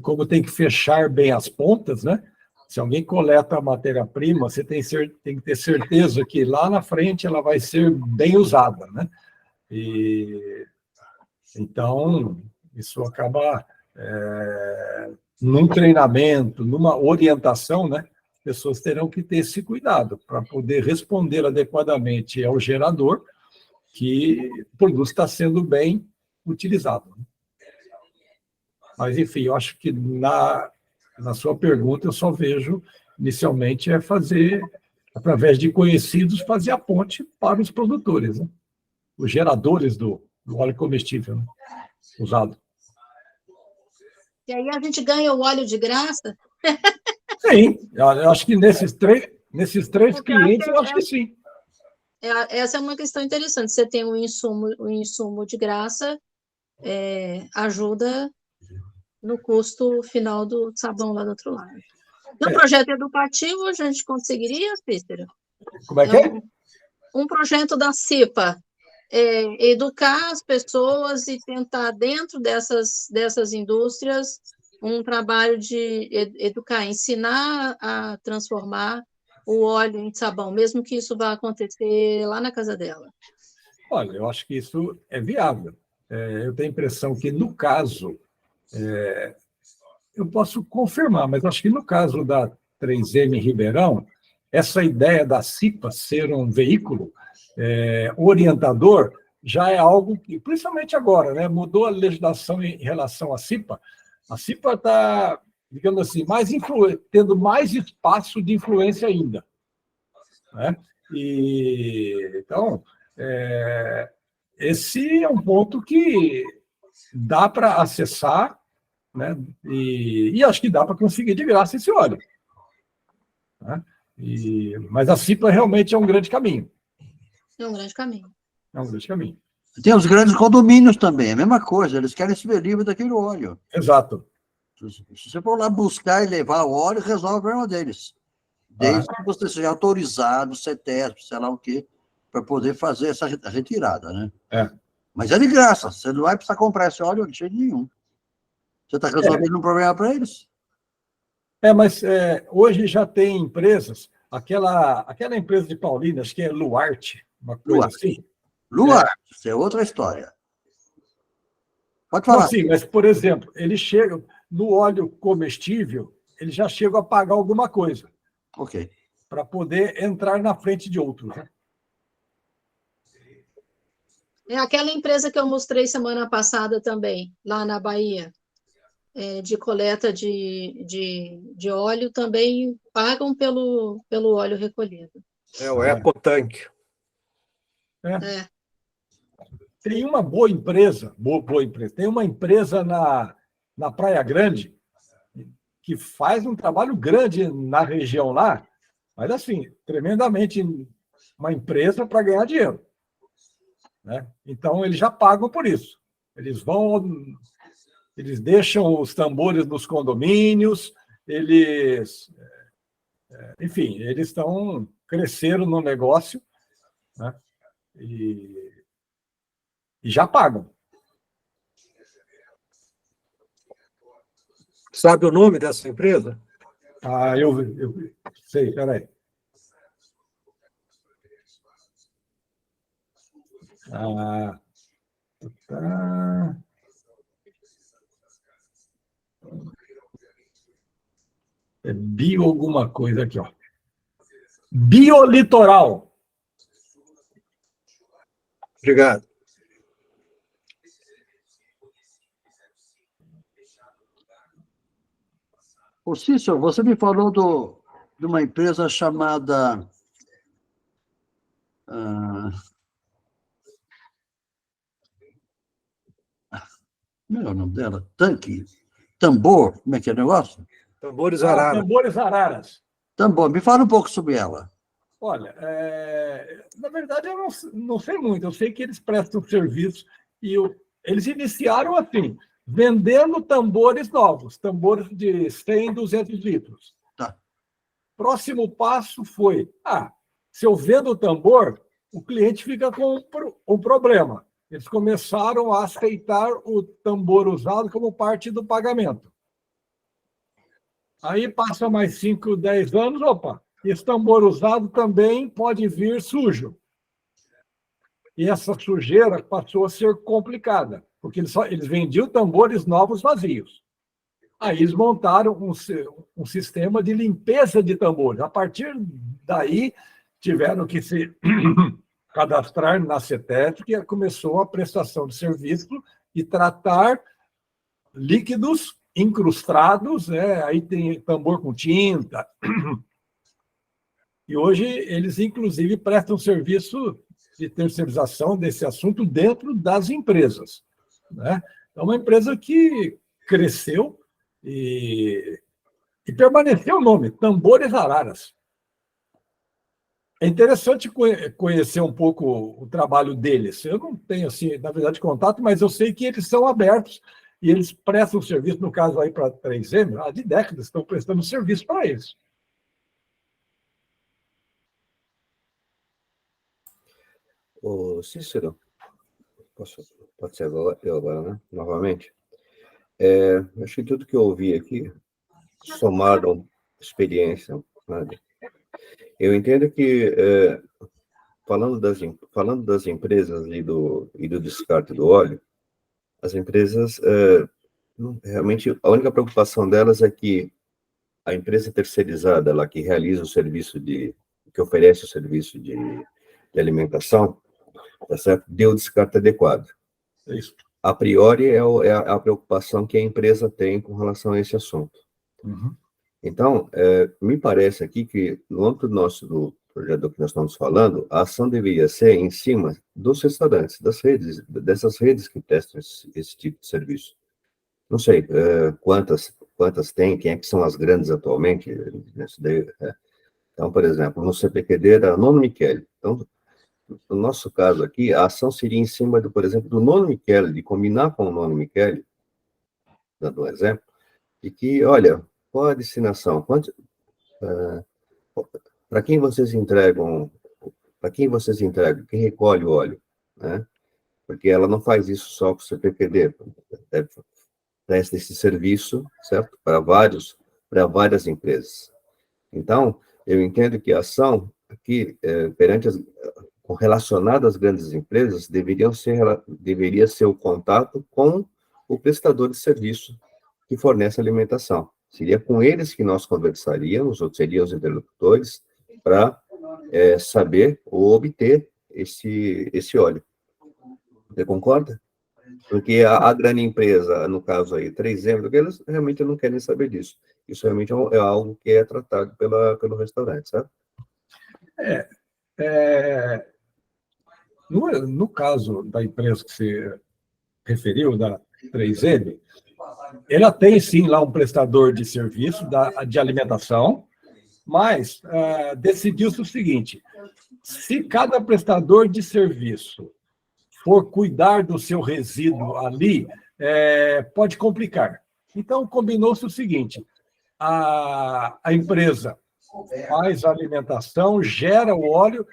como tem que fechar bem as pontas, né? Se alguém coleta a matéria-prima, você tem que ter certeza que lá na frente ela vai ser bem usada, né? Então, isso acaba, num treinamento, numa orientação, né? Pessoas terão que ter esse cuidado para poder responder adequadamente ao gerador que o produto está sendo bem utilizado. Mas, enfim, eu acho que na sua pergunta eu só vejo, inicialmente, fazer, através de conhecidos, fazer a ponte para os produtores, né? Os geradores do óleo comestível, né? Usado. E aí a gente ganha o óleo de graça? Sim, eu acho que nesses três clientes, eu acho que sim. Essa é uma questão interessante. Você tem um insumo de graça, ajuda no custo final do sabão lá do outro lado. No projeto educativo, a gente conseguiria, Cícero? Como é que é? Um projeto da CIPA, educar as pessoas e tentar, dentro dessas indústrias, um trabalho de educar, ensinar a transformar o óleo em sabão, mesmo que isso vá acontecer lá na casa dela. Olha, eu acho que isso é viável. Eu tenho a impressão que, no caso, eu posso confirmar, mas acho que no caso da 3M Ribeirão, essa ideia da CIPA ser um veículo orientador já é algo que, principalmente agora, né, mudou a legislação em relação à CIPA. A CIPA está, digamos assim, tendo mais espaço de influência ainda, né? Então, esse é um ponto que dá para acessar, né? E acho que dá para conseguir de graça esse óleo, né? Mas a CIPA realmente é um grande caminho. É um grande caminho. É um grande caminho. Tem os grandes condomínios também, a mesma coisa, eles querem se ver livre daquele óleo. Exato. Se você for lá buscar e levar o óleo, resolve o problema deles. Desde que você seja autorizado, CETESB, sei lá o quê, para poder fazer essa retirada, né? É. Mas é de graça, você não vai precisar comprar esse óleo de jeito nenhum. Você está resolvendo um problema para eles. Mas hoje já tem empresas, aquela empresa de Paulínia, acho que é Luarte, uma coisa Luarte. assim. Luar, isso é outra história. Pode Não, falar. sim, mas, por exemplo, eles chegam, no óleo comestível, eles já chegam a pagar alguma coisa Ok. para poder entrar na frente de outros, né? É aquela empresa que eu mostrei semana passada também, lá na Bahia, de coleta de óleo, também pagam pelo óleo recolhido. É o Ecotank. É. Tem uma boa empresa, tem uma empresa na Praia Grande que faz um trabalho grande na região lá, mas assim, tremendamente uma empresa para ganhar dinheiro, né? Então, eles já pagam por isso. Eles deixam os tambores nos condomínios, enfim, eles cresceram no negócio, né? E já pagam. Sabe o nome dessa empresa? Eu sei, peraí. Tá. É bio alguma coisa aqui, ó. Biolitoral. Obrigado. Ô, Cícero, você me falou de uma empresa chamada... como é o nome dela? Tanque? Tambor? Como é que é o negócio? Tambores Arara. Tambores Araras. Tambor. Me fala um pouco sobre ela. Olha, na verdade, eu não sei muito. Eu sei que eles prestam serviço e eles iniciaram assim, vendendo tambores novos, tambores de 100, 200 litros. Tá. Próximo passo foi, se eu vendo o tambor, o cliente fica com um problema. Eles começaram a aceitar o tambor usado como parte do pagamento. Aí passa mais 5, 10 anos, esse tambor usado também pode vir sujo. E essa sujeira passou a ser complicada, porque eles vendiam tambores novos vazios. Aí eles montaram um sistema de limpeza de tambores. A partir daí, tiveram que se cadastrar na CETESB, que começou a prestação de serviço e tratar líquidos incrustados, né? Aí tem tambor com tinta. E hoje eles, inclusive, prestam serviço de terceirização desse assunto dentro das empresas, né? É uma empresa que cresceu e permaneceu o nome, Tambores Araras. É interessante conhecer um pouco o trabalho deles. Eu não tenho, assim, na verdade, contato, mas eu sei que eles são abertos e eles prestam serviço, no caso aí para a 3M, há de décadas estão prestando serviço para eles. Ô, Cícero, pode ser eu agora, né? Novamente. Acho que tudo que eu ouvi aqui somaram experiência, né? Eu entendo que, falando das empresas e do descarte do óleo, as empresas, realmente, a única preocupação delas é que a empresa terceirizada, lá que realiza o serviço que oferece o serviço de alimentação, tá certo? Dê o descarte adequado. Isso. A priori, é a preocupação que a empresa tem com relação a esse assunto. Uhum. Então, me parece aqui que, no âmbito do projeto que nós estamos falando, a ação deveria ser em cima dos restaurantes, dessas redes que prestam esse tipo de serviço. Não sei quantas tem, quem é que são as grandes atualmente. Então, por exemplo, no CPQD era Nono Michele. Então, no nosso caso aqui, a ação seria em cima, por exemplo, do Nono Michele, de combinar com o Nono Michele, dando um exemplo, e que, olha, qual a destinação? Para quem vocês entregam? Quem recolhe o óleo, né? Porque ela não faz isso só com o CPQD, deve presta esse serviço, certo? Para várias empresas. Então, eu entendo que a ação aqui, relacionada às grandes empresas, deveria ser o contato com o prestador de serviço que fornece alimentação. Seria com eles que nós conversaríamos, ou seriam os interlocutores, para saber ou obter esse óleo. Você concorda? Porque a grande empresa, no caso aí, 3M, eles realmente não querem saber disso. Isso realmente é algo que é tratado pelo restaurante, sabe? No caso da empresa que você referiu, da 3M, ela tem, sim, lá um prestador de serviço de alimentação, mas decidiu-se o seguinte: se cada prestador de serviço for cuidar do seu resíduo ali, pode complicar. Então, combinou-se o seguinte: a empresa faz a alimentação, gera o óleo,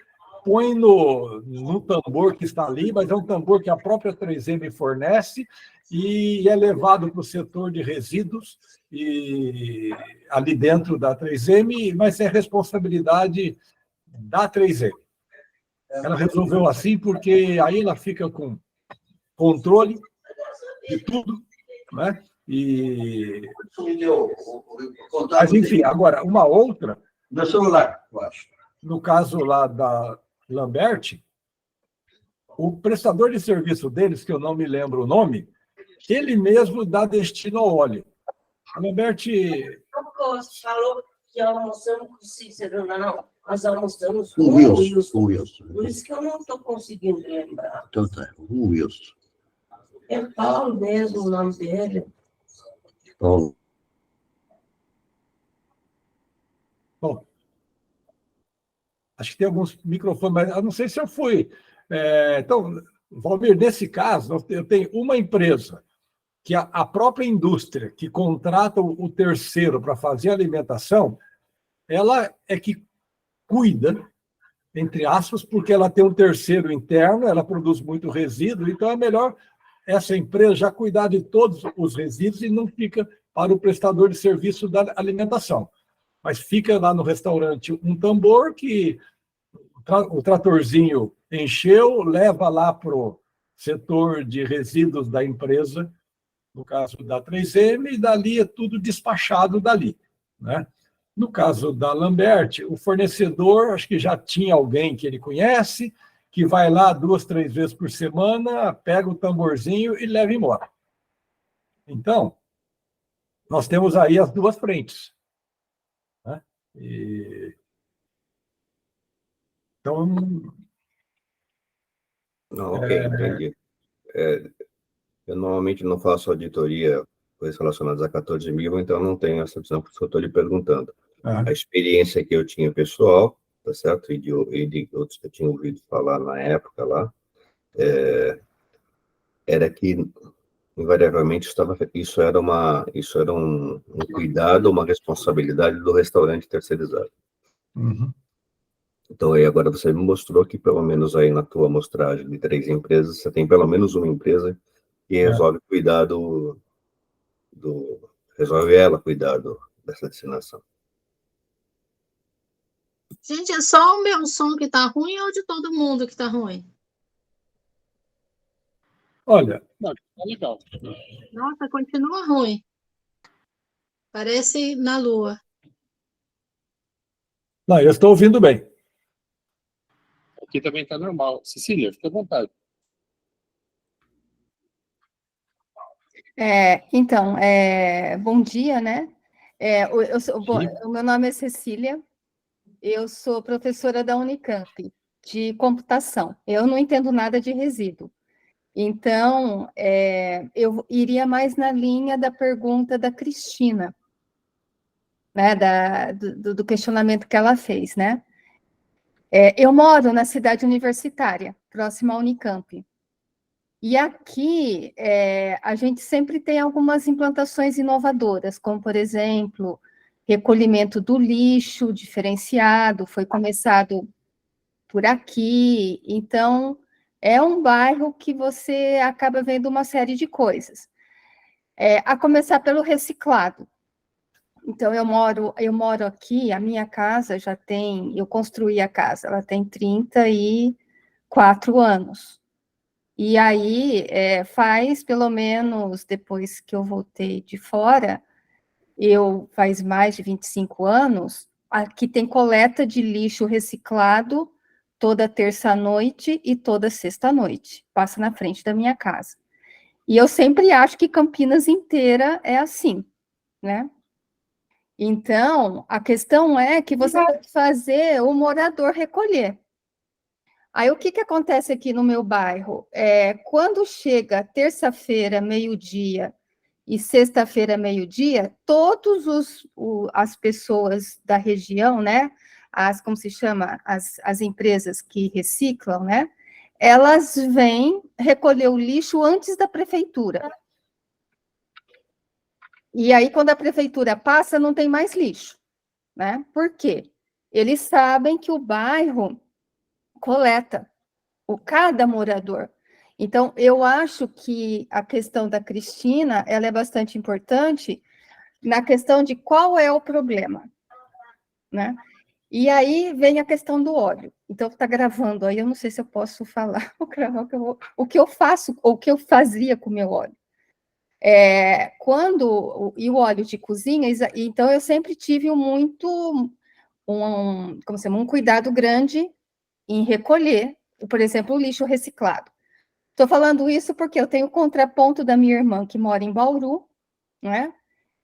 põe no tambor que está ali, mas é um tambor que a própria 3M fornece e é levado para o setor de resíduos e ali dentro da 3M, mas é responsabilidade da 3M. Ela resolveu assim porque aí ela fica com controle de tudo, né? Mas, enfim, agora, uma outra... Meu celular, eu acho. No caso lá da Lambert, o prestador de serviço deles, que eu não me lembro o nome, ele mesmo dá destino ao óleo. A Lambert... Falou que almoçamos com o Cícero, não. Nós almoçamos com o Wilson. Por isso que eu não estou conseguindo lembrar. Então tá, o Wilson. É Paulo mesmo o nome dele. Paulo. Bom, acho que tem alguns microfones, mas eu não sei se eu fui. Então, Valmir, nesse caso, eu tenho uma empresa que a própria indústria que contrata o terceiro para fazer a alimentação, ela é que cuida, entre aspas, porque ela tem um terceiro interno, ela produz muito resíduo, então é melhor essa empresa já cuidar de todos os resíduos e não fica para o prestador de serviço da alimentação. Mas fica lá no restaurante um tambor que o tratorzinho encheu, leva lá para o setor de resíduos da empresa, no caso da 3M, e dali é tudo despachado dali, né? No caso da Lambert, o fornecedor, acho que já tinha alguém que ele conhece, que vai lá 2, 3 vezes por semana, pega o tamborzinho e leva embora. Então, nós temos aí as duas frentes, né? Então... Não, ok, entendi. Eu normalmente não faço auditoria, coisas relacionadas a 14.000, então não tenho essa visão, por isso que eu estou lhe perguntando. A experiência que eu tinha pessoal, tá certo? E de outros que eu tinha ouvido falar na época lá, era que, invariavelmente, isso era um cuidado, uma responsabilidade do restaurante terceirizado. Uhum. Então, aí agora você me mostrou que, pelo menos aí na tua amostragem de 3 empresas, você tem pelo menos uma empresa que resolve cuidar resolve ela cuidar dessa destinação. Gente, é só o meu som que está ruim ou de todo mundo que está ruim? Olha... Não, tá legal. Nossa, continua ruim. Parece na Lua. Não, eu estou ouvindo bem. Aqui também está normal. Cecília, fica à vontade. Então, bom dia, né? O meu nome é Cecília, eu sou professora da Unicamp, de computação. Eu não entendo nada de resíduo. Então, eu iria mais na linha da pergunta da Cristina, né, do questionamento que ela fez, né? Eu moro na cidade universitária, próxima à Unicamp. E aqui, a gente sempre tem algumas implantações inovadoras, como, por exemplo, recolhimento do lixo diferenciado, foi começado por aqui. Então, é um bairro que você acaba vendo uma série de coisas. A começar pelo reciclado. Então, eu moro aqui, a minha casa já tem, eu construí a casa, ela tem 34 anos. E aí, faz pelo menos, depois que eu voltei de fora, faz mais de 25 anos, aqui tem coleta de lixo reciclado toda terça-noite e toda sexta-noite, passa na frente da minha casa. E eu sempre acho que Campinas inteira é assim, né? Então, a questão é que você tem que fazer o morador recolher. Aí, o que acontece aqui no meu bairro? Quando chega terça-feira, meio-dia, e sexta-feira, meio-dia, as pessoas da região, né, como se chama, as empresas que reciclam, né, elas vêm recolher o lixo antes da prefeitura. E aí, quando a prefeitura passa, não tem mais lixo, né? Por quê? Eles sabem que o bairro coleta cada morador. Então, eu acho que a questão da Cristina, ela é bastante importante na questão de qual é o problema, né? E aí vem a questão do óleo. Então, está gravando aí, eu não sei se eu posso falar o que eu faço, ou o que eu fazia com o meu óleo. E o óleo de cozinha, então eu sempre tive um cuidado grande em recolher, por exemplo, o lixo reciclado. Estou falando isso porque eu tenho o contraponto da minha irmã, que mora em Bauru, né,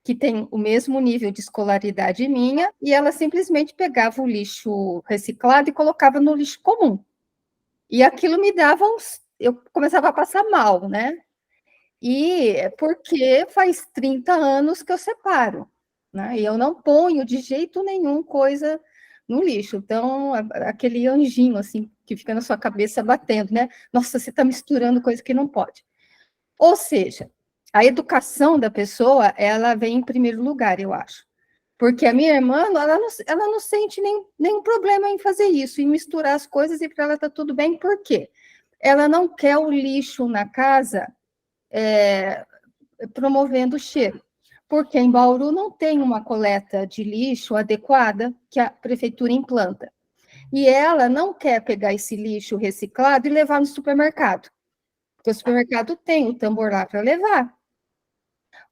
que tem o mesmo nível de escolaridade minha, e ela simplesmente pegava o lixo reciclado e colocava no lixo comum. E aquilo me dava eu começava a passar mal, né? E porque faz 30 anos que eu separo, né? E eu não ponho de jeito nenhum coisa no lixo. Então, aquele anjinho, assim, que fica na sua cabeça batendo, né? Nossa, você está misturando coisa que não pode. Ou seja, a educação da pessoa, ela vem em primeiro lugar, eu acho. Porque a minha irmã, ela não sente nenhum problema em fazer isso, em misturar as coisas, e para ela está tudo bem. Por quê? Ela não quer o lixo na casa promovendo o cheiro. Porque em Bauru não tem uma coleta de lixo adequada que a prefeitura implanta. E ela não quer pegar esse lixo reciclado e levar no supermercado. Porque o supermercado tem o tambor lá para levar.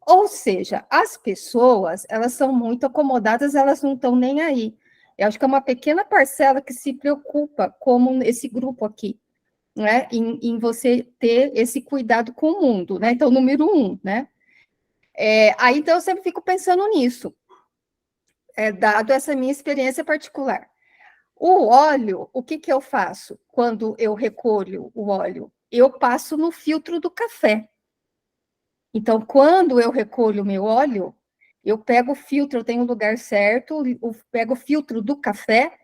Ou seja, as pessoas, elas são muito acomodadas, elas não estão nem aí. Eu acho que é uma pequena parcela que se preocupa, como esse grupo aqui, né? Em você ter esse cuidado com o mundo, né? Então, número 1, né? Aí, então, eu sempre fico pensando nisso, dado essa minha experiência particular. O óleo, o que eu faço quando eu recolho o óleo? Eu passo no filtro do café. Então, quando eu recolho o meu óleo, eu pego o filtro, eu tenho o lugar certo, eu pego o filtro do café,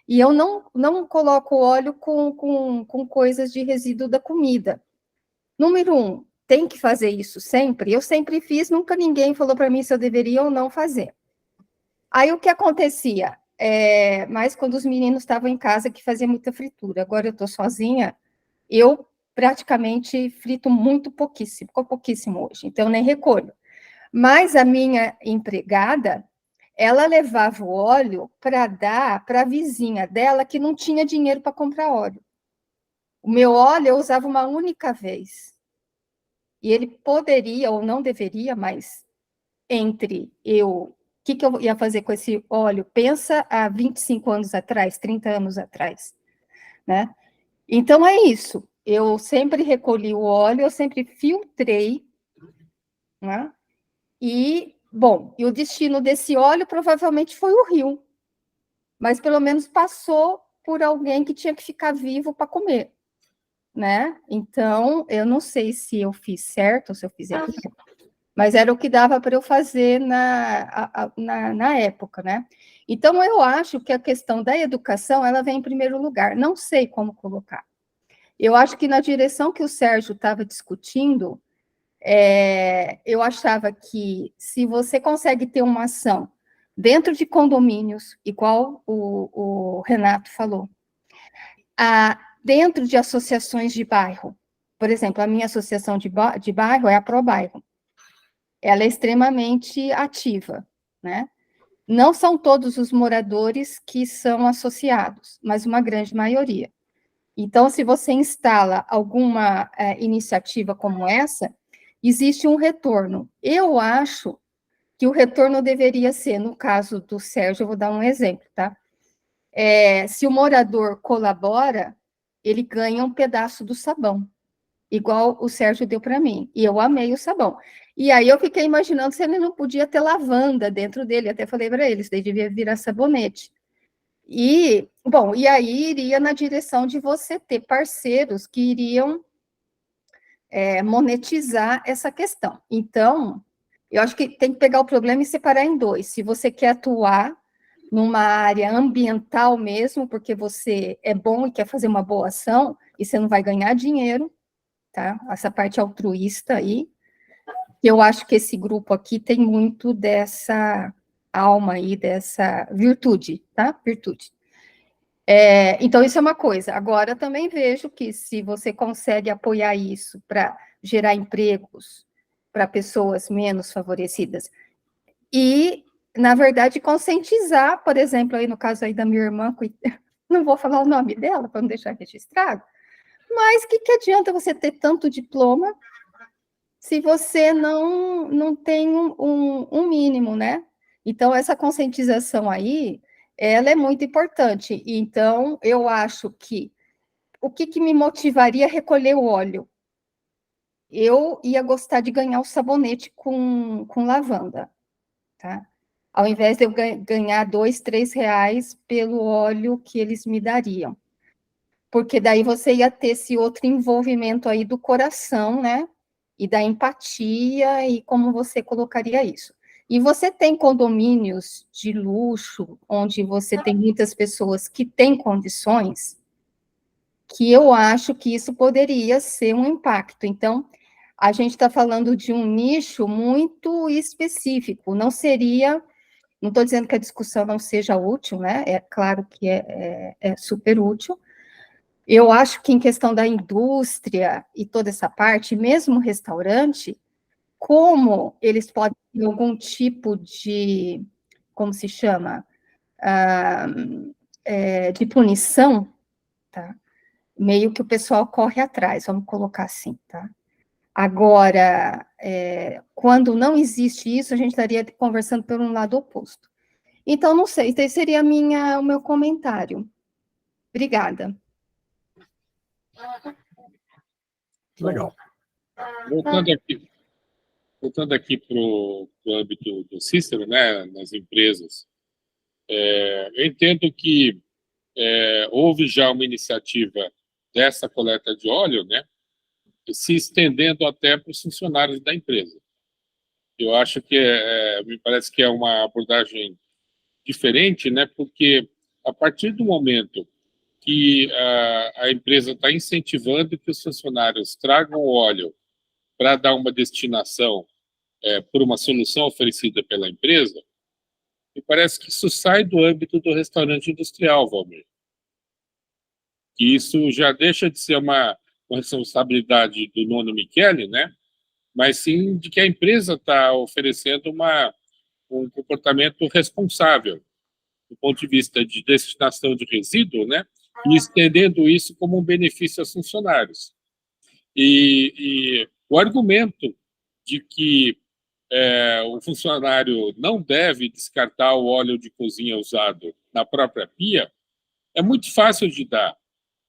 e eu não coloco óleo com coisas de resíduo da comida. Número 1, tem que fazer isso sempre? Eu sempre fiz, nunca ninguém falou para mim se eu deveria ou não fazer. Aí, o que acontecia? Mas quando os meninos estavam em casa, que fazia muita fritura. Agora eu estou sozinha, eu praticamente frito muito pouquíssimo, ficou pouquíssimo hoje, então eu nem recolho. Mas a minha empregada, ela levava o óleo para dar para a vizinha dela que não tinha dinheiro para comprar óleo. O meu óleo eu usava uma única vez. E ele poderia, ou não deveria, mas o que eu ia fazer com esse óleo? Pensa há 25 anos atrás, 30 anos atrás, né? Então, é isso. Eu sempre recolhi o óleo, eu sempre filtrei, né? E o destino desse óleo provavelmente foi o rio, mas pelo menos passou por alguém que tinha que ficar vivo para comer, né? Então, eu não sei se eu fiz certo ou se eu fiz errado, mas era o que dava para eu fazer na época, né? Então, eu acho que a questão da educação, ela vem em primeiro lugar. Não sei como colocar. Eu acho que na direção que o Sérgio estava discutindo, eu achava que se você consegue ter uma ação dentro de condomínios, igual o Renato falou, dentro de associações de bairro, por exemplo, a minha associação de bairro é a ProBairro. ela é extremamente ativa, né? Não são todos os moradores que são associados, mas uma grande maioria. Então, se você instala alguma iniciativa como essa, existe um retorno. Eu acho que o retorno deveria ser, no caso do Sérgio, eu vou dar um exemplo, tá? Se o morador colabora, ele ganha um pedaço do sabão, igual o Sérgio deu para mim, e eu amei o sabão. E aí eu fiquei imaginando se ele não podia ter lavanda dentro dele, até falei para eles, daí devia virar sabonete. E, bom, e aí iria na direção de você ter parceiros que iriam monetizar essa questão. Então, eu acho que tem que pegar o problema e separar em dois. Se você quer atuar numa área ambiental mesmo, porque você é bom e quer fazer uma boa ação, e você não vai ganhar dinheiro, tá? Essa parte altruísta aí, eu acho que esse grupo aqui tem muito dessa alma aí, dessa virtude, tá? Virtude. Então, isso é uma coisa. Agora, também vejo que se você consegue apoiar isso para gerar empregos para pessoas menos favorecidas e, na verdade, conscientizar, por exemplo, aí no caso aí da minha irmã, não vou falar o nome dela para não deixar registrado, mas o que adianta você ter tanto diploma se você não tem um mínimo, né? Então, essa conscientização aí, ela é muito importante. Então, eu acho que o que me motivaria a recolher o óleo? Eu ia gostar de ganhar o sabonete com lavanda, tá? Ao invés de eu ganhar R$ 2, R$ 3 pelo óleo que eles me dariam. Porque daí você ia ter esse outro envolvimento aí do coração, né? E da empatia, e como você colocaria isso. E você tem condomínios de luxo, onde você tem muitas pessoas que têm condições, que eu acho que isso poderia ser um impacto. Então, a gente está falando de um nicho muito específico, não seria, não estou dizendo que a discussão não seja útil, né? É claro que é super útil. Eu acho que em questão da indústria e toda essa parte, mesmo restaurante, como eles podem ter algum tipo de, como se chama, de punição, tá? Meio que o pessoal corre atrás, vamos colocar assim, tá? Agora, quando não existe isso, a gente estaria conversando por um lado oposto. Então, não sei, esse seria o meu comentário. Obrigada. Legal. Voltando aqui para o âmbito do Cícero, né, nas empresas, eu entendo que houve já uma iniciativa dessa coleta de óleo, né, se estendendo até para os funcionários da empresa. Eu acho que me parece que é uma abordagem diferente, né, porque a partir do momento que a empresa está incentivando que os funcionários tragam óleo para dar uma destinação por uma solução oferecida pela empresa, me parece que isso sai do âmbito do restaurante industrial, Valmir. Que isso já deixa de ser uma responsabilidade do Nono Michele, né? Mas sim de que a empresa está oferecendo um comportamento responsável do ponto de vista de destinação de resíduo, né? E estendendo isso como um benefício aos funcionários. E o argumento de que o funcionário não deve descartar o óleo de cozinha usado na própria pia é muito fácil de dar,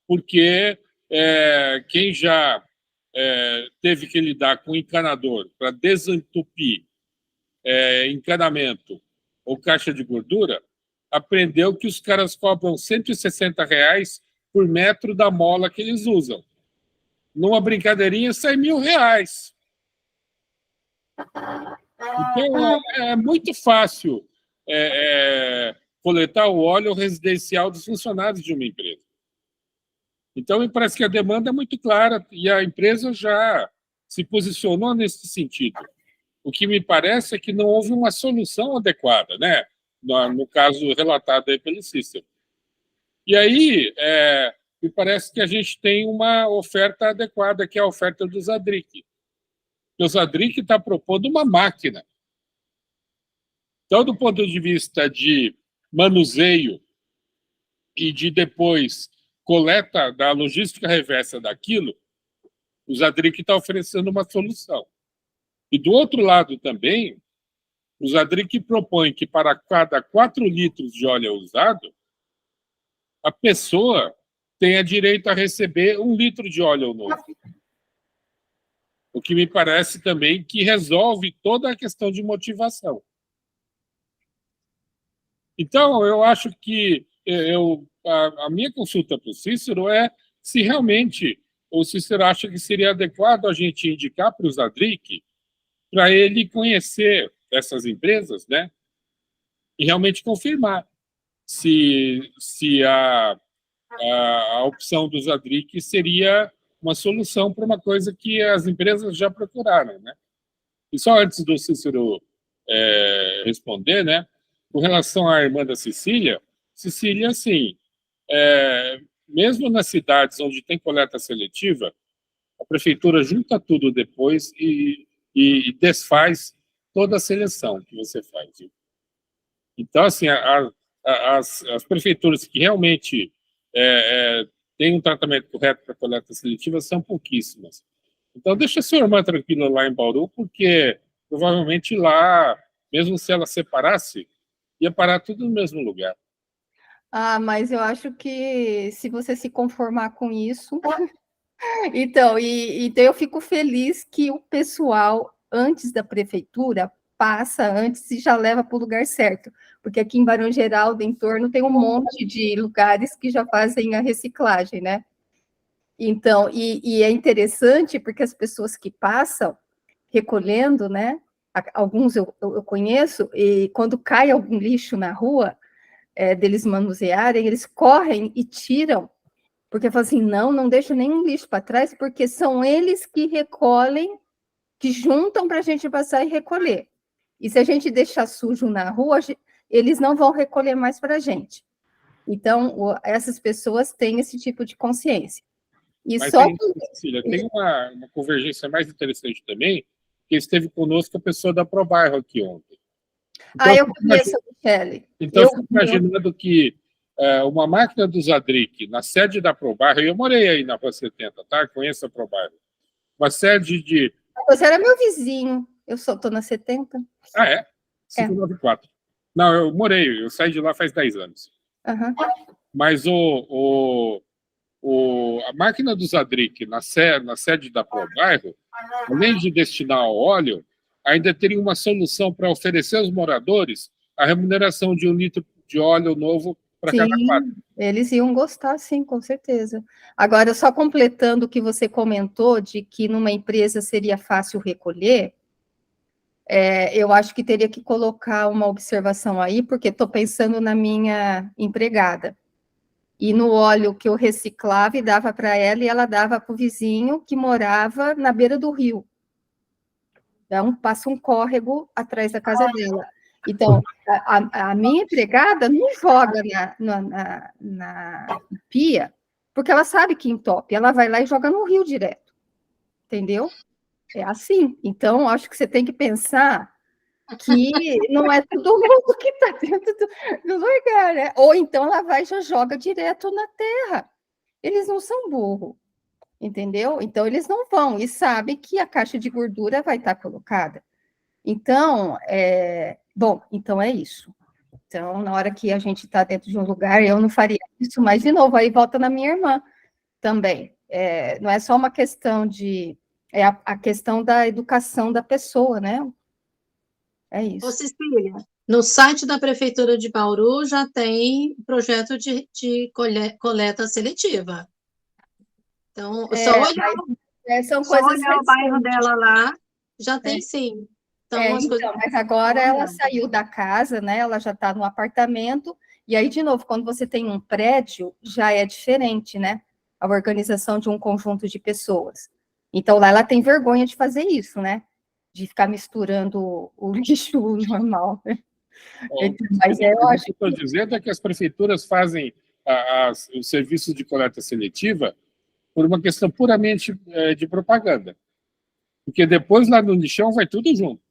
porque quem já teve que lidar com encanador para desentupir encanamento ou caixa de gordura, aprendeu que os caras cobram R$ 160 por metro da mola que eles usam. Numa brincadeirinha, sai R$ 1.000. Então, é muito fácil coletar o óleo residencial dos funcionários de uma empresa. Então, me parece que a demanda é muito clara e a empresa já se posicionou nesse sentido. O que me parece é que não houve uma solução adequada, né? No caso relatado aí pelo Cícero. E aí, me parece que a gente tem uma oferta adequada, que é a oferta do Zadric. o Zadric está propondo uma máquina. Então, do ponto de vista de manuseio e de depois coleta da logística reversa daquilo, o Zadric está oferecendo uma solução. E do outro lado também, o Zadric propõe que para cada 4 litros de óleo usado, a pessoa tenha direito a receber 1 litro de óleo novo. O que me parece também que resolve toda a questão de motivação. Então, eu acho que a minha consulta para o Cícero é se realmente o Cícero acha que seria adequado a gente indicar para o Zadric para ele conhecer essas empresas, né? E realmente confirmar se a opção do Zadric seria uma solução para uma coisa que as empresas já procuraram, né? E só antes do Cícero responder, né? Com relação à irmã da Cecília, assim, mesmo nas cidades onde tem coleta seletiva, a prefeitura junta tudo depois e desfaz toda a seleção que você faz. Viu? Então, assim, as prefeituras que realmente têm um tratamento correto para coleta seletiva são pouquíssimas. Então, deixa a sua irmã tranquila lá em Bauru, porque provavelmente lá, mesmo se ela separasse, ia parar tudo no mesmo lugar. Ah, mas eu acho que se você se conformar com isso... Então, então eu fico feliz que o pessoal, antes da prefeitura, passa antes e já leva para o lugar certo. Porque aqui em Barão Geraldo, em torno, tem um monte de lugares que já fazem a reciclagem, né? Então, e é interessante porque as pessoas que passam recolhendo, né? Alguns eu conheço, e quando cai algum lixo na rua, deles manusearem, eles correm e tiram, porque falam assim, não deixa nenhum lixo para trás, porque são eles que recolhem, que juntam para a gente passar e recolher. E se a gente deixar sujo na rua, eles não vão recolher mais para a gente. Então, essas pessoas têm esse tipo de consciência. E mas só Cecília, tem uma convergência mais interessante também, que esteve conosco a pessoa da ProBairro aqui ontem. Então, eu conheço a Michele. Então, eu fico imaginando que uma máquina do Zadric, na sede da ProBairro, eu morei aí na Rua 70, tá? Conheço a ProBairro. Uma sede de... Você era meu vizinho. Eu estou na 70. Ah, é? 594. Não, eu morei, eu saí de lá faz 10 anos. Uhum. Mas a máquina do Zadric, na sede da ProBairro, além de destinar ao óleo, ainda teria uma solução para oferecer aos moradores a remuneração de 1 litro de óleo novo para cada 4. Eles iam gostar, sim, com certeza. Agora, só completando o que você comentou, de que numa empresa seria fácil recolher, eu acho que teria que colocar uma observação aí, porque estou pensando na minha empregada. E no óleo que eu reciclava e dava para ela, e ela dava para o vizinho que morava na beira do rio. Então, passa um córrego atrás da casa dela. Então, a minha empregada não joga na pia, porque ela sabe que entope. Ela vai lá e joga no rio direto. Entendeu? É assim. Então, acho que você tem que pensar que não é todo mundo que está dentro do lugar, né? Ou então ela vai e já joga direto na terra. Eles não são burros, entendeu? Então, eles não vão e sabem que a caixa de gordura vai estar colocada. Então, bom, então é isso. Então, na hora que a gente está dentro de um lugar, eu não faria isso, mas, de novo, aí volta na minha irmã também. Não é só uma questão de... É a questão da educação da pessoa, né? É isso. Ô, Cecília, no site da Prefeitura de Bauru já tem projeto de coleta seletiva. Então, só olhar o bairro dela lá, já tem sim. Então, mas agora ela saiu da casa, né? Ela já está no apartamento, e aí, de novo, quando você tem um prédio, já é diferente, né? A organização de um conjunto de pessoas. Então, lá ela tem vergonha de fazer isso, né? De ficar misturando o lixo normal. Mas eu acho que estou dizendo é que as prefeituras fazem os serviços de coleta seletiva por uma questão puramente de propaganda. Porque depois lá no lixão vai tudo junto.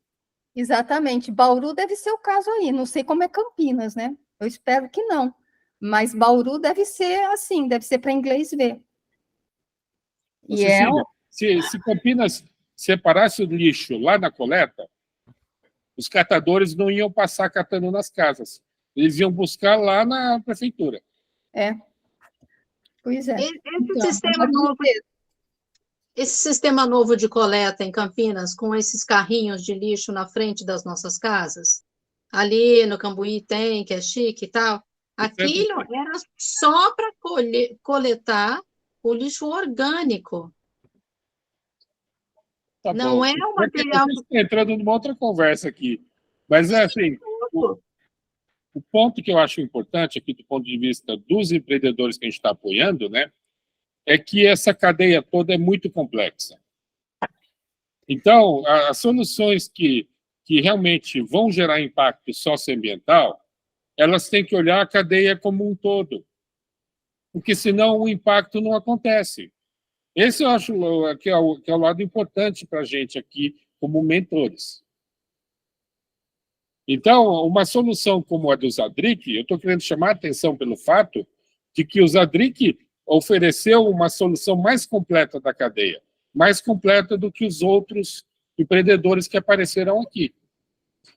Exatamente. Bauru deve ser o caso aí. Não sei como é Campinas, né? Eu espero que não. Mas Bauru deve ser assim, deve ser para inglês ver. E Cecília, se Campinas separasse o lixo lá na coleta, os catadores não iam passar catando nas casas. Eles iam buscar lá na prefeitura. Pois é. Esse Então, sistema novo, esse sistema novo de coleta em Campinas, com esses carrinhos de lixo na frente das nossas casas, ali no Cambuí tem, que é chique e tal, aquilo era só para coletar o lixo orgânico. Tá Não bom. é um material... Vocês estão entrando numa outra conversa aqui. Mas, é assim, o ponto que eu acho importante aqui, do ponto de vista dos empreendedores que a gente está apoiando, né, é que essa cadeia toda é muito complexa. Então, as soluções que realmente vão gerar impacto socioambiental, elas têm que olhar a cadeia como um todo, porque senão o impacto não acontece. Esse eu acho que é o lado importante para a gente aqui, como mentores. Então, uma solução como a do Zadric, eu estou querendo chamar a atenção pelo fato de que o Zadric ofereceu uma solução mais completa da cadeia, mais completa do que os outros empreendedores que apareceram aqui.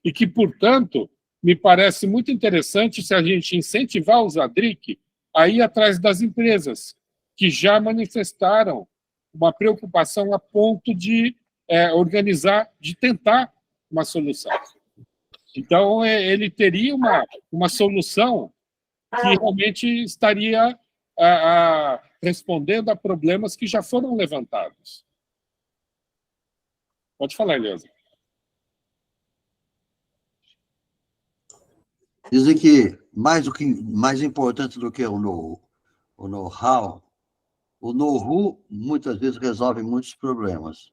E que, portanto, me parece muito interessante se a gente incentivar o Zadric a ir atrás das empresas que já manifestaram uma preocupação a ponto de organizar, de tentar uma solução. Então, ele teria uma solução que realmente estaria respondendo a problemas que já foram levantados. Pode falar, Elisa. Dizem que mais importante do que o know-how, o know-how muitas vezes resolve muitos problemas.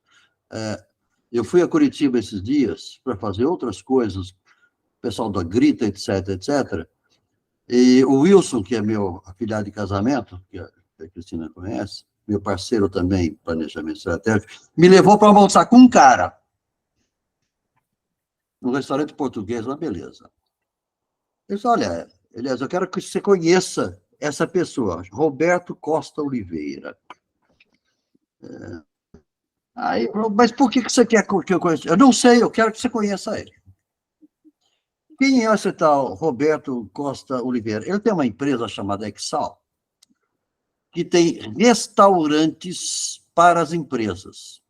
Eu fui a Curitiba esses dias para fazer outras coisas, o pessoal da Grita, etc., etc., e o Wilson, que é meu afilhado de casamento, que a Cristina conhece, meu parceiro também em planejamento estratégico, me levou para almoçar com um cara, num restaurante português, uma beleza. Ele disse, olha, Elias, eu quero que você conheça essa pessoa, Roberto Costa Oliveira. Aí, mas por que você quer que eu conheça? Eu não sei, eu quero que você conheça ele. Quem é esse tal Roberto Costa Oliveira? Ele tem uma empresa chamada Exal, que tem restaurantes para as empresas.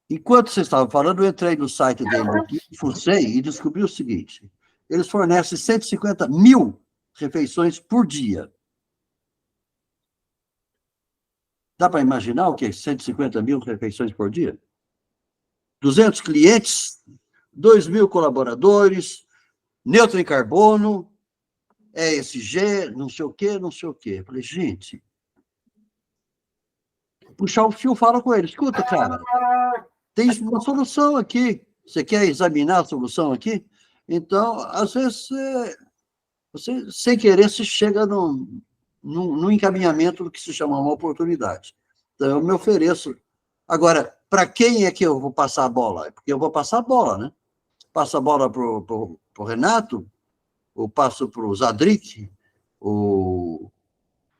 Enquanto você estava falando, eu entrei no site dele aqui, fucei e descobri o seguinte: eles fornecem 150 mil refeições por dia. Dá para imaginar o que é 150 mil refeições por dia? 200 clientes, 2.000 colaboradores, neutro em carbono, ESG, não sei o quê, não sei o quê. Eu falei, gente, puxar o fio, fala com ele. Escuta, cara, tem uma solução aqui. Você quer examinar a solução aqui? Então, às vezes, você sem querer, se chega num encaminhamento do que se chama uma oportunidade. Então, eu me ofereço. Agora, para quem é que eu vou passar a bola? É porque eu vou passar a bola, né? Passo a bola para o Renato, ou passo para o Zadric,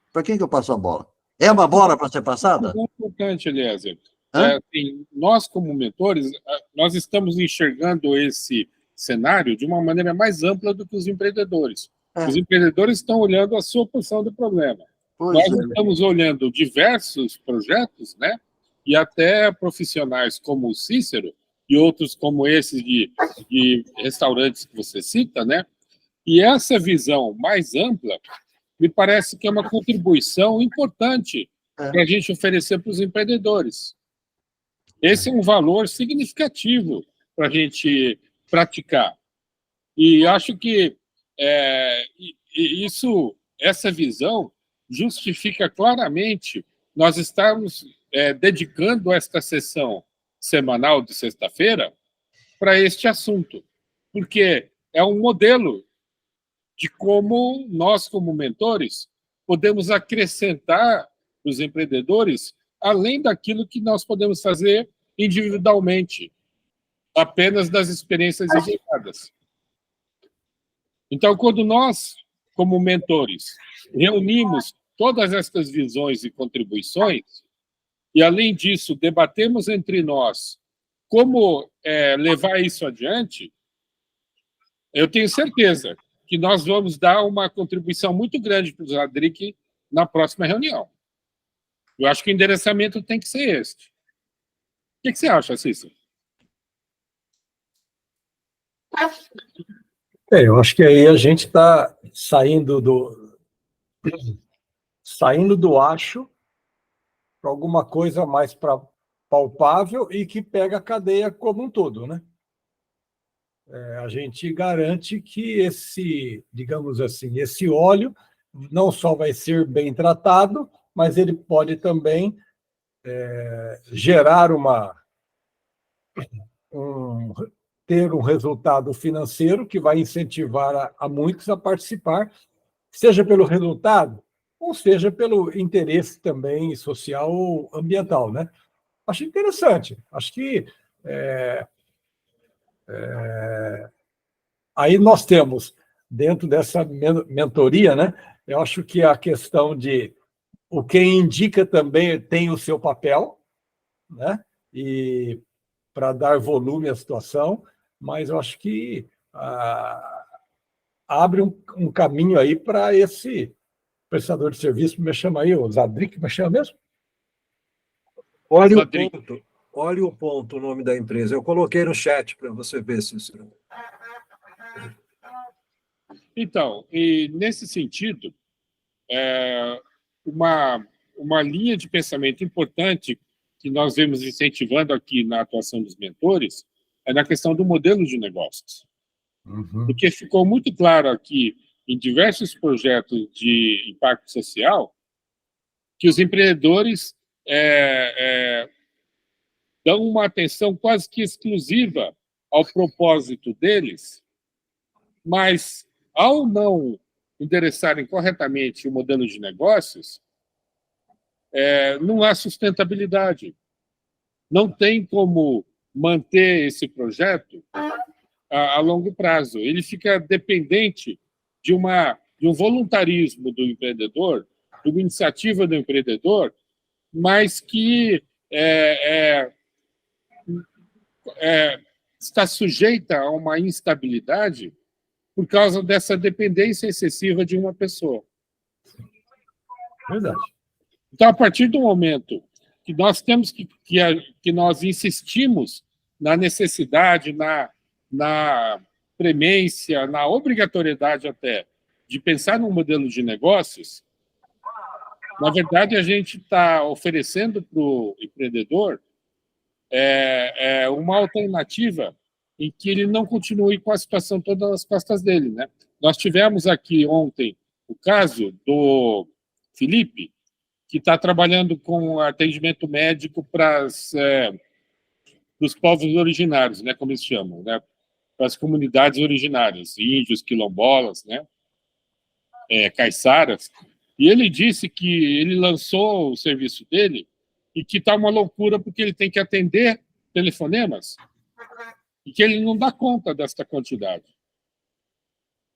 para quem que eu passo a bola? É uma bola para ser passada? É importante, Eliezer. Assim, nós, como mentores, nós estamos enxergando esse cenário de uma maneira mais ampla do que os empreendedores. Os empreendedores estão olhando a sua porção do problema. Nós estamos olhando diversos projetos, né? E até profissionais como o Cícero e outros como esses de restaurantes que você cita, né? E essa visão mais ampla me parece que é uma contribuição importante para a gente oferecer para os empreendedores. Esse é um valor significativo para a gente praticar. E acho que essa visão justifica claramente nós estarmos dedicando esta sessão semanal de sexta-feira para este assunto, porque é um modelo de como nós, como mentores, podemos acrescentar para os empreendedores além daquilo que nós podemos fazer individualmente, apenas das experiências isoladas. Então, quando nós, como mentores, reunimos todas essas visões e contribuições, e, além disso, debatemos entre nós como levar isso adiante, eu tenho certeza que nós vamos dar uma contribuição muito grande para o Zadric na próxima reunião. Eu acho que o endereçamento tem que ser este. O que você acha, Cícero? Eu acho que aí a gente está saindo do acho para alguma coisa mais palpável e que pega a cadeia como um todo, né? A gente garante que esse, digamos assim, esse óleo não só vai ser bem tratado, mas ele pode também gerar ter um resultado financeiro que vai incentivar a muitos a participar, seja pelo resultado, ou seja pelo interesse também social ou ambiental, né? Acho interessante. Acho que aí nós temos, dentro dessa mentoria, né? Eu acho que a questão de o quem indica também tem o seu papel, né? E para dar volume à situação, mas eu acho que abre um caminho aí para esse prestador de serviço, me chama aí, o Zadric, me chama mesmo? Olha o ponto, o nome da empresa. Eu coloquei no chat para você ver, Cícero. Então, e nesse sentido, uma linha de pensamento importante que nós vemos incentivando aqui na atuação dos mentores é na questão do modelo de negócios. Uhum. Porque ficou muito claro aqui, em diversos projetos de impacto social, que os empreendedores dão uma atenção quase que exclusiva ao propósito deles, mas, ao não endereçarem corretamente o modelo de negócios, não há sustentabilidade. Não tem como manter esse projeto a longo prazo. Ele fica dependente de um voluntarismo do empreendedor, de uma iniciativa do empreendedor, mas que está sujeita a uma instabilidade por causa dessa dependência excessiva de uma pessoa. Verdade. Então, a partir do momento que nós temos que nós insistimos na necessidade, na premência, na obrigatoriedade até de pensar num modelo de negócios, na verdade, a gente está oferecendo para o empreendedor uma alternativa em que ele não continue com a situação toda nas costas dele, né? Nós tivemos aqui ontem o caso do Felipe, que está trabalhando com atendimento médico para os povos originários, né, como eles chamam, né, para as comunidades originárias, índios, quilombolas, né, caiçaras. E ele disse que ele lançou o serviço dele e que está uma loucura porque ele tem que atender telefonemas e que ele não dá conta desta quantidade.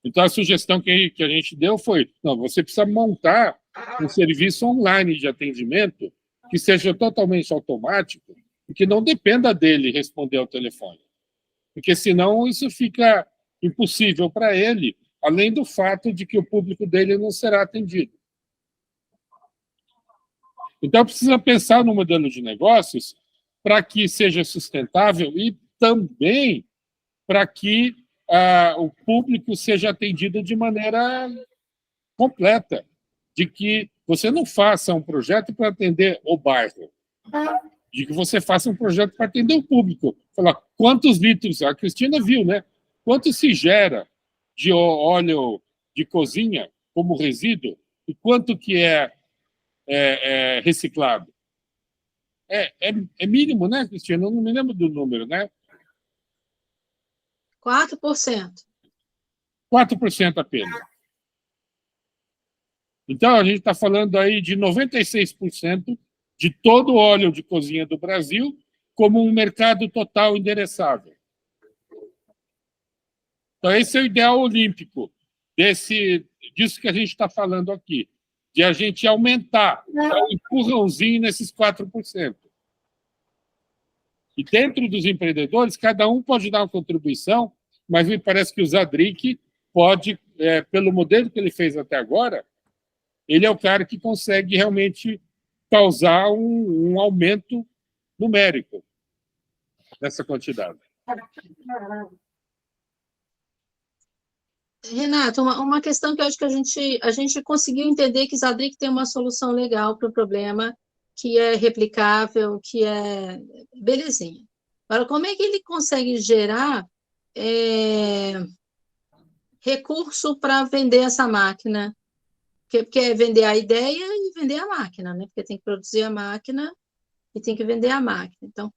Então, a sugestão que a gente deu foi, não, você precisa montar um serviço online de atendimento que seja totalmente automático e que não dependa dele responder ao telefone. Porque, senão, isso fica impossível para ele, além do fato de que o público dele não será atendido. Então, precisa pensar no modelo de negócios para que seja sustentável e também para que o público seja atendido de maneira completa, de que você não faça um projeto para atender o bairro, de que você faça um projeto para atender o público. Falar quantos litros, a Cristina viu, né? Quanto se gera de óleo de cozinha como resíduo e quanto que é reciclado. É mínimo, né, Cristina? Eu não me lembro do número, né? 4%. 4% apenas. Então, a gente está falando aí de 96% de todo o óleo de cozinha do Brasil como um mercado total endereçável. Então, esse é o ideal olímpico disso que a gente está falando aqui, de a gente aumentar, dar um empurrãozinho nesses 4%. E dentro dos empreendedores, cada um pode dar uma contribuição, mas me parece que o Zadric pode, pelo modelo que ele fez até agora, ele é o cara que consegue realmente causar um aumento numérico dessa quantidade. Renato, uma questão que eu acho que a gente conseguiu entender que Zadric tem uma solução legal para o problema, que é replicável, que é belezinha. Agora, como é que ele consegue gerar recurso para vender essa máquina? Porque é vender a ideia e vender a máquina, né? Porque tem que produzir a máquina e tem que vender a máquina. Então,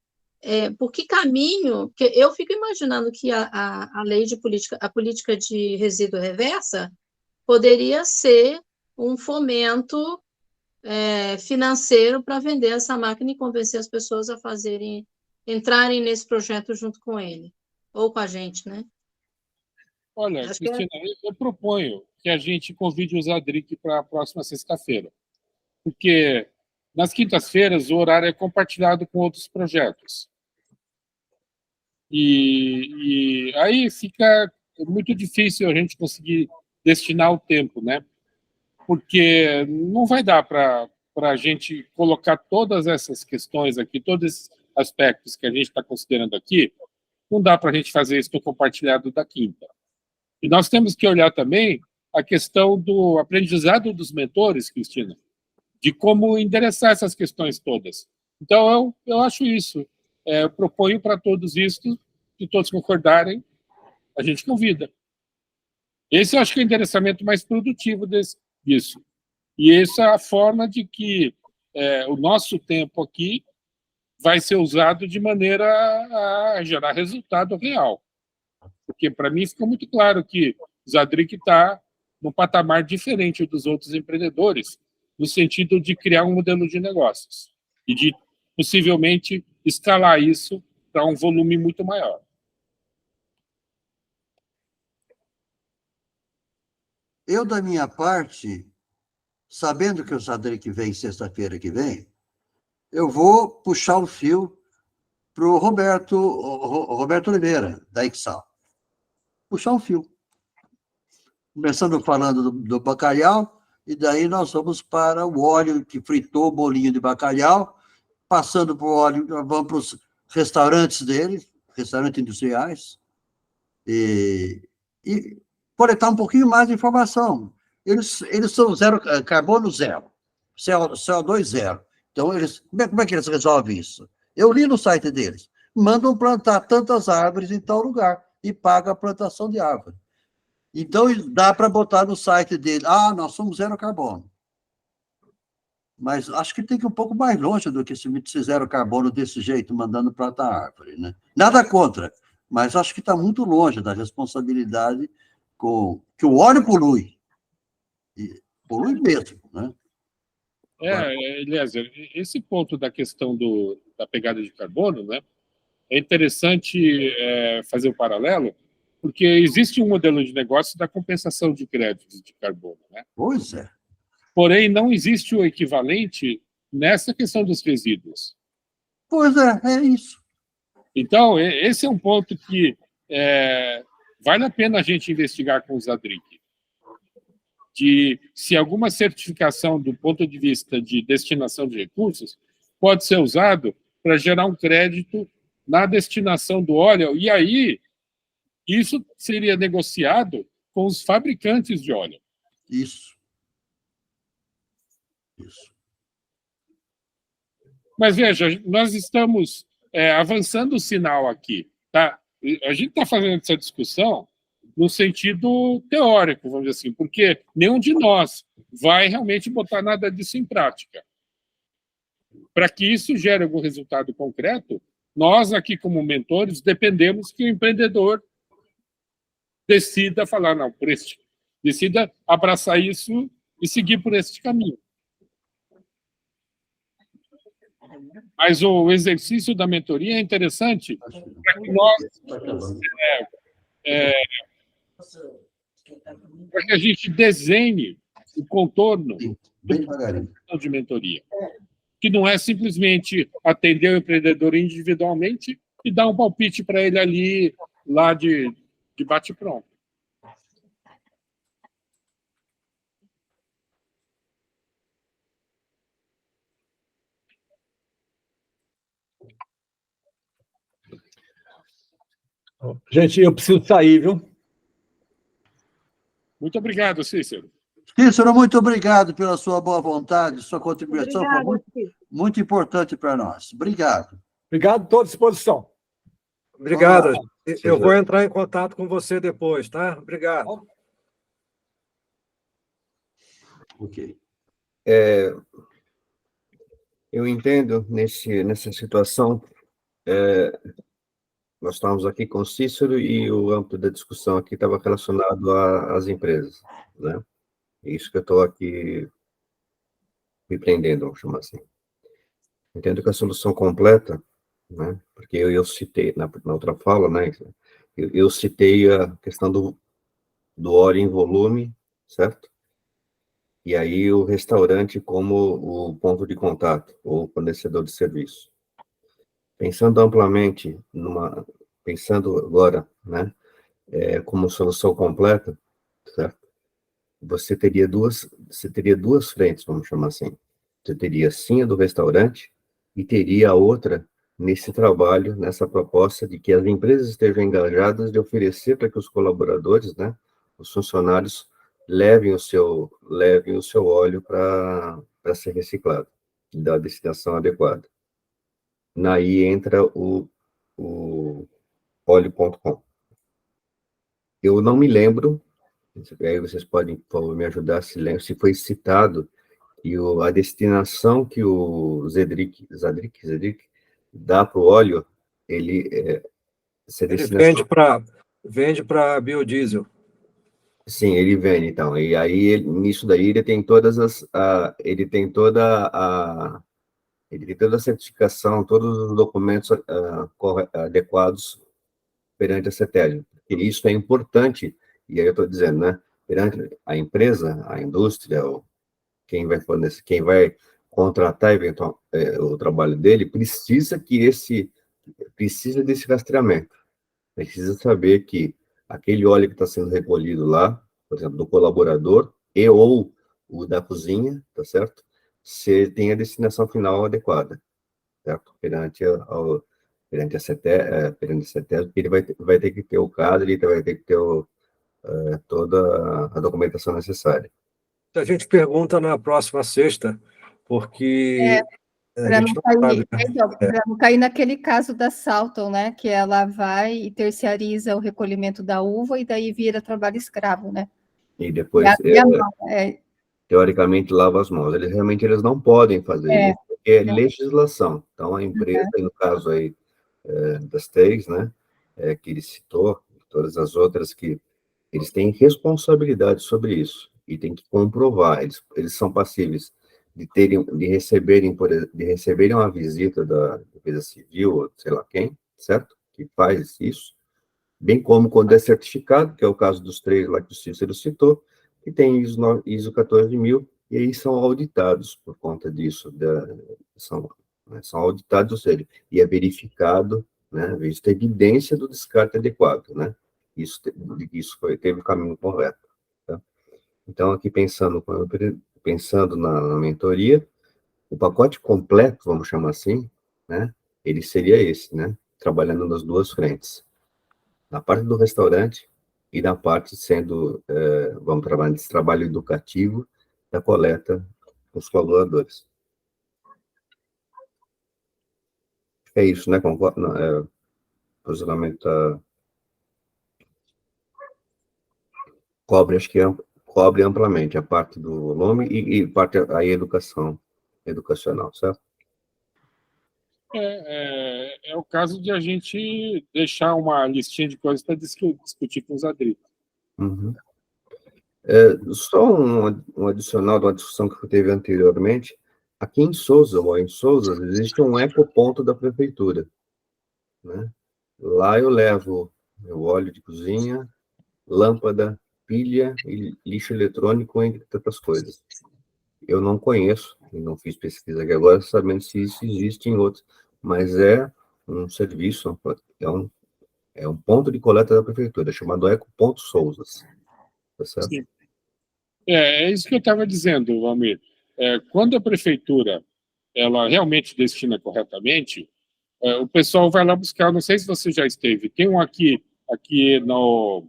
por que caminho? Porque eu fico imaginando que a lei de política, a política de resíduo reversa, poderia ser um fomento financeiro para vender essa máquina e convencer as pessoas a entrarem nesse projeto junto com ele, ou com a gente, né? Olha, Acho Cristina, eu proponho que a gente convide o Zadric para a próxima sexta-feira, porque nas quintas-feiras o horário é compartilhado com outros projetos. E aí fica muito difícil a gente conseguir destinar o tempo, né? Porque não vai dar para a gente colocar todas essas questões aqui, todos esses aspectos que a gente está considerando aqui, não dá para a gente fazer isso no compartilhado da quinta. E nós temos que olhar também a questão do aprendizado dos mentores, Cristina, de como endereçar essas questões todas. Então, eu acho isso. Eu proponho para todos isso, se todos concordarem, a gente convida. Esse eu acho que é o endereçamento mais produtivo disso. E essa é a forma de que o nosso tempo aqui vai ser usado de maneira a gerar resultado real. Porque, para mim, ficou muito claro que o Zadric está num patamar diferente dos outros empreendedores, no sentido de criar um modelo de negócios e de, possivelmente, escalar isso para um volume muito maior. Eu, da minha parte, sabendo que o Zadric vem sexta-feira que vem, eu vou puxar o fio para o Roberto Oliveira, da Ixal. Puxar um fio. Começando falando do bacalhau, e daí nós vamos para o óleo que fritou o bolinho de bacalhau, passando por óleo, vamos para os restaurantes deles, restaurantes industriais, e coletar um pouquinho mais de informação. Eles são carbono zero, CO2 zero. Então, como é que eles resolvem isso? Eu li no site deles. Mandam plantar tantas árvores em tal lugar e paga a plantação de árvore. Então, dá para botar no site dele, nós somos zero carbono. Mas acho que tem que ir um pouco mais longe do que se zero carbono desse jeito, mandando plantar árvore, né? Nada contra, mas acho que está muito longe da responsabilidade que o óleo polui. E polui mesmo, né? Eliezer, esse ponto da questão da pegada de carbono, né, é interessante fazer um paralelo, porque existe um modelo de negócio da compensação de créditos de carbono, né? Pois é. Porém, não existe o equivalente nessa questão dos resíduos. Pois é isso. Então, esse é um ponto que vale a pena a gente investigar com o Zadric. De se alguma certificação do ponto de vista de destinação de recursos pode ser usado para gerar um crédito na destinação do óleo, e aí isso seria negociado com os fabricantes de óleo. Isso. Mas veja, nós estamos avançando o sinal aqui, tá? A gente está fazendo essa discussão no sentido teórico, vamos dizer assim, porque nenhum de nós vai realmente botar nada disso em prática. Para que isso gere algum resultado concreto, nós aqui como mentores dependemos que o empreendedor decida falar, não, decida abraçar isso e seguir por este caminho. Mas o exercício da mentoria é interessante para que para que a gente desenhe o contorno Bem devagarinho. de mentoria, que não é simplesmente atender o empreendedor individualmente e dar um palpite para ele ali, lá de bate-pronto. Gente, eu preciso sair, viu? Muito obrigado, Cícero. Cícero, muito obrigado pela sua boa vontade, sua contribuição foi Obrigada, muito importante para nós. Obrigado. Obrigado, estou à disposição. Obrigado. Olá. Eu vou entrar em contato com você depois, tá? Obrigado. Ok. Eu entendo nessa situação, nós estávamos aqui com o Cícero e o âmbito da discussão aqui estava relacionado às empresas, né? É isso que eu estou aqui me prendendo, vamos chamar assim. Entendo que a solução completa, né? Porque eu citei na outra fala, né? Eu citei a questão do óleo em volume, certo? E aí o restaurante como o ponto de contato, ou fornecedor de serviço. Pensando amplamente, pensando agora, né, como solução completa, certo? Você teria duas frentes, vamos chamar assim. Você teria sim a do restaurante e teria a outra nesse trabalho, nessa proposta de que as empresas estejam engajadas de oferecer para que os colaboradores, né, os funcionários, levem o seu óleo para ser reciclado, da destinação adequada. Naí entra o óleo.com. Eu não me lembro, aí vocês podem, por favor, me ajudar, se foi citado, e a destinação que o Zedric dá para o óleo, ele vende para biodiesel. Sim, ele vende, então. E aí, nisso daí, ele tem toda a certificação, todos os documentos adequados perante a CETESB. E isso é importante, e aí eu estou dizendo, né? Perante a empresa, a indústria, ou quem vai fornecer, quem vai contratar o trabalho dele, precisa desse rastreamento. Precisa saber que aquele óleo que está sendo recolhido lá, por exemplo, do colaborador ou o da cozinha, tá certo? Se tem a destinação final adequada, certo? Perante a CETESB, ele vai ter que ter o cadro, ele vai ter que ter toda a documentação necessária. A gente pergunta na próxima sexta, porque a Para gente não sabe, né? não cair naquele caso da Salton, né? Que ela vai e terciariza o recolhimento da uva e daí vira trabalho escravo, né? E depois, teoricamente, lava as mãos. Eles não podem fazer isso, porque é legislação. Então, a empresa, no caso aí das três, né, que ele citou, todas as outras, que eles têm responsabilidade sobre isso e tem que comprovar. Eles são passíveis de receberem uma visita da Defesa Civil, ou sei lá quem, certo? Que faz isso, bem como quando é certificado, que é o caso dos três lá que o Cícero citou, que tem ISO 14000, e aí são auditados por conta disso, são auditados, ou seja, e é verificado, né, visto a evidência do descarte adequado, né? Isso teve o caminho correto. Tá? Então, aqui pensando na mentoria, o pacote completo, vamos chamar assim, né, ele seria esse, né, trabalhando nas duas frentes. Na parte do restaurante e na parte vamos trabalhar nesse trabalho educativo da coleta dos colaboradores. É isso, né? Concordo, o posicionamento cobre amplamente a parte do volume e parte aí educacional, certo? É o caso de a gente deixar uma listinha de coisas para discutir com os adritos. Uhum. Só um adicional de uma discussão que teve anteriormente, aqui em Sousa, ou em Sousa, existe um ecoponto da prefeitura, né? Lá eu levo meu óleo de cozinha, lâmpada, pilha e lixo eletrônico, entre tantas coisas. Eu não conheço, e não fiz pesquisa aqui agora, sabendo se isso existe em outros, mas é um serviço, é um ponto de coleta da prefeitura, chamado Ecoponto Sousas, tá certo? Sim. É isso que eu estava dizendo, Valmir. Quando a prefeitura ela realmente destina corretamente, o pessoal vai lá buscar. Não sei se você já esteve. Tem um aqui no,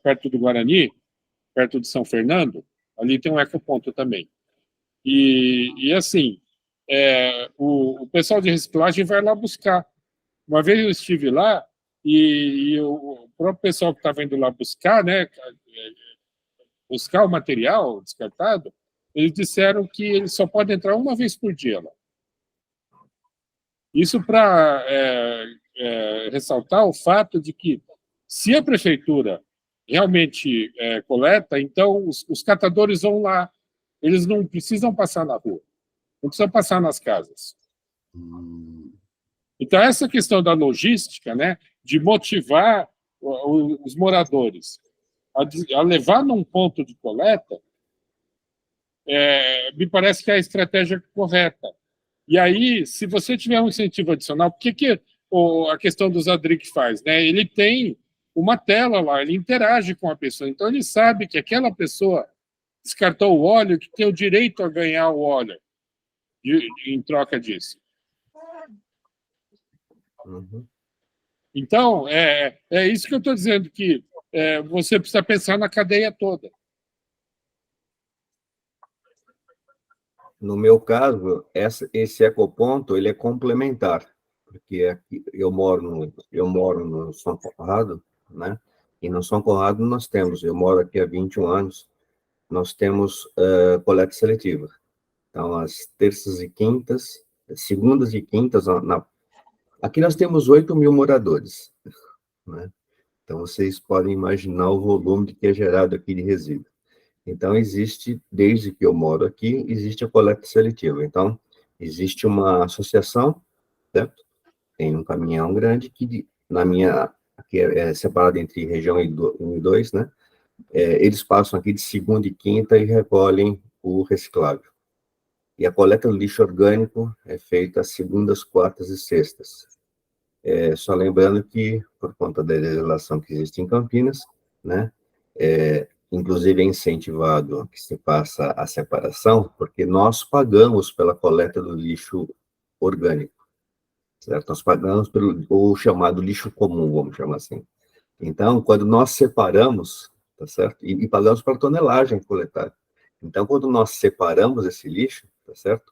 perto do Guarani, perto de São Fernando. Ali tem um ecoponto também. E assim, o pessoal de reciclagem vai lá buscar. Uma vez eu estive lá e o próprio pessoal que estava indo lá buscar, né, buscar o material descartado, eles disseram que eles só podem entrar uma vez por dia lá. Isso para ressaltar o fato de que, se a prefeitura realmente coleta, então os catadores vão lá, eles não precisam passar na rua, não precisam passar nas casas. Então, essa questão da logística, né, de motivar os moradores a levar num ponto de coleta, me parece que é a estratégia correta. E aí, se você tiver um incentivo adicional, o que a questão do Zadric faz? Né? Ele tem uma tela lá, ele interage com a pessoa, então ele sabe que aquela pessoa descartou o óleo, que tem o direito a ganhar o óleo em troca disso. Uhum. Então, é isso que eu estou dizendo, que você precisa pensar na cadeia toda. No meu caso, esse ecoponto, ele é complementar, porque aqui eu moro no São Conrado, né? E no São Conrado eu moro aqui há 21 anos, nós temos coleta seletiva. Então, as terças e quintas, segundas e quintas, aqui nós temos 8.000 moradores, né? Então, vocês podem imaginar o volume que é gerado aqui de resíduo. Então, desde que eu moro aqui, existe a coleta seletiva. Então, existe uma associação, certo? Tem um caminhão grande que, aqui é separado entre região 1 e 2, né? Eles passam aqui de segunda e quinta e recolhem o reciclável. E a coleta do lixo orgânico é feita às segundas, quartas e sextas. Só lembrando que, por conta da legislação que existe em Campinas, né? Inclusive é incentivado que se faça a separação, porque nós pagamos pela coleta do lixo orgânico, certo? Nós pagamos pelo chamado lixo comum, vamos chamar assim. Então, quando nós separamos, tá certo? E pagamos para tonelagem coletada. Então, quando nós separamos esse lixo, tá certo?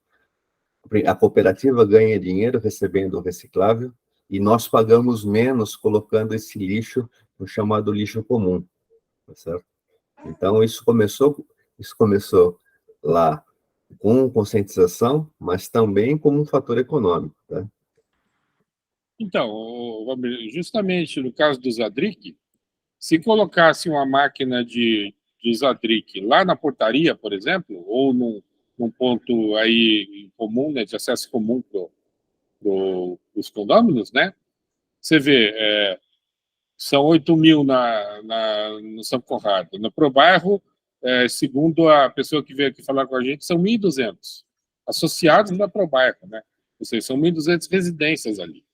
A cooperativa ganha dinheiro recebendo o reciclável e nós pagamos menos colocando esse lixo no chamado lixo comum, tá certo? Então, isso começou lá com conscientização, mas também como um fator econômico, tá? Então, justamente no caso do Zadric, se colocasse uma máquina de Zadric lá na portaria, por exemplo, ou num ponto aí comum, né, de acesso comum para os condôminos, né? Você vê, são 8.000 no São Conrado. No Probairro, segundo a pessoa que veio aqui falar com a gente, são 1.200 associados na Probairro, né? Ou seja, são 1.200 residências ali.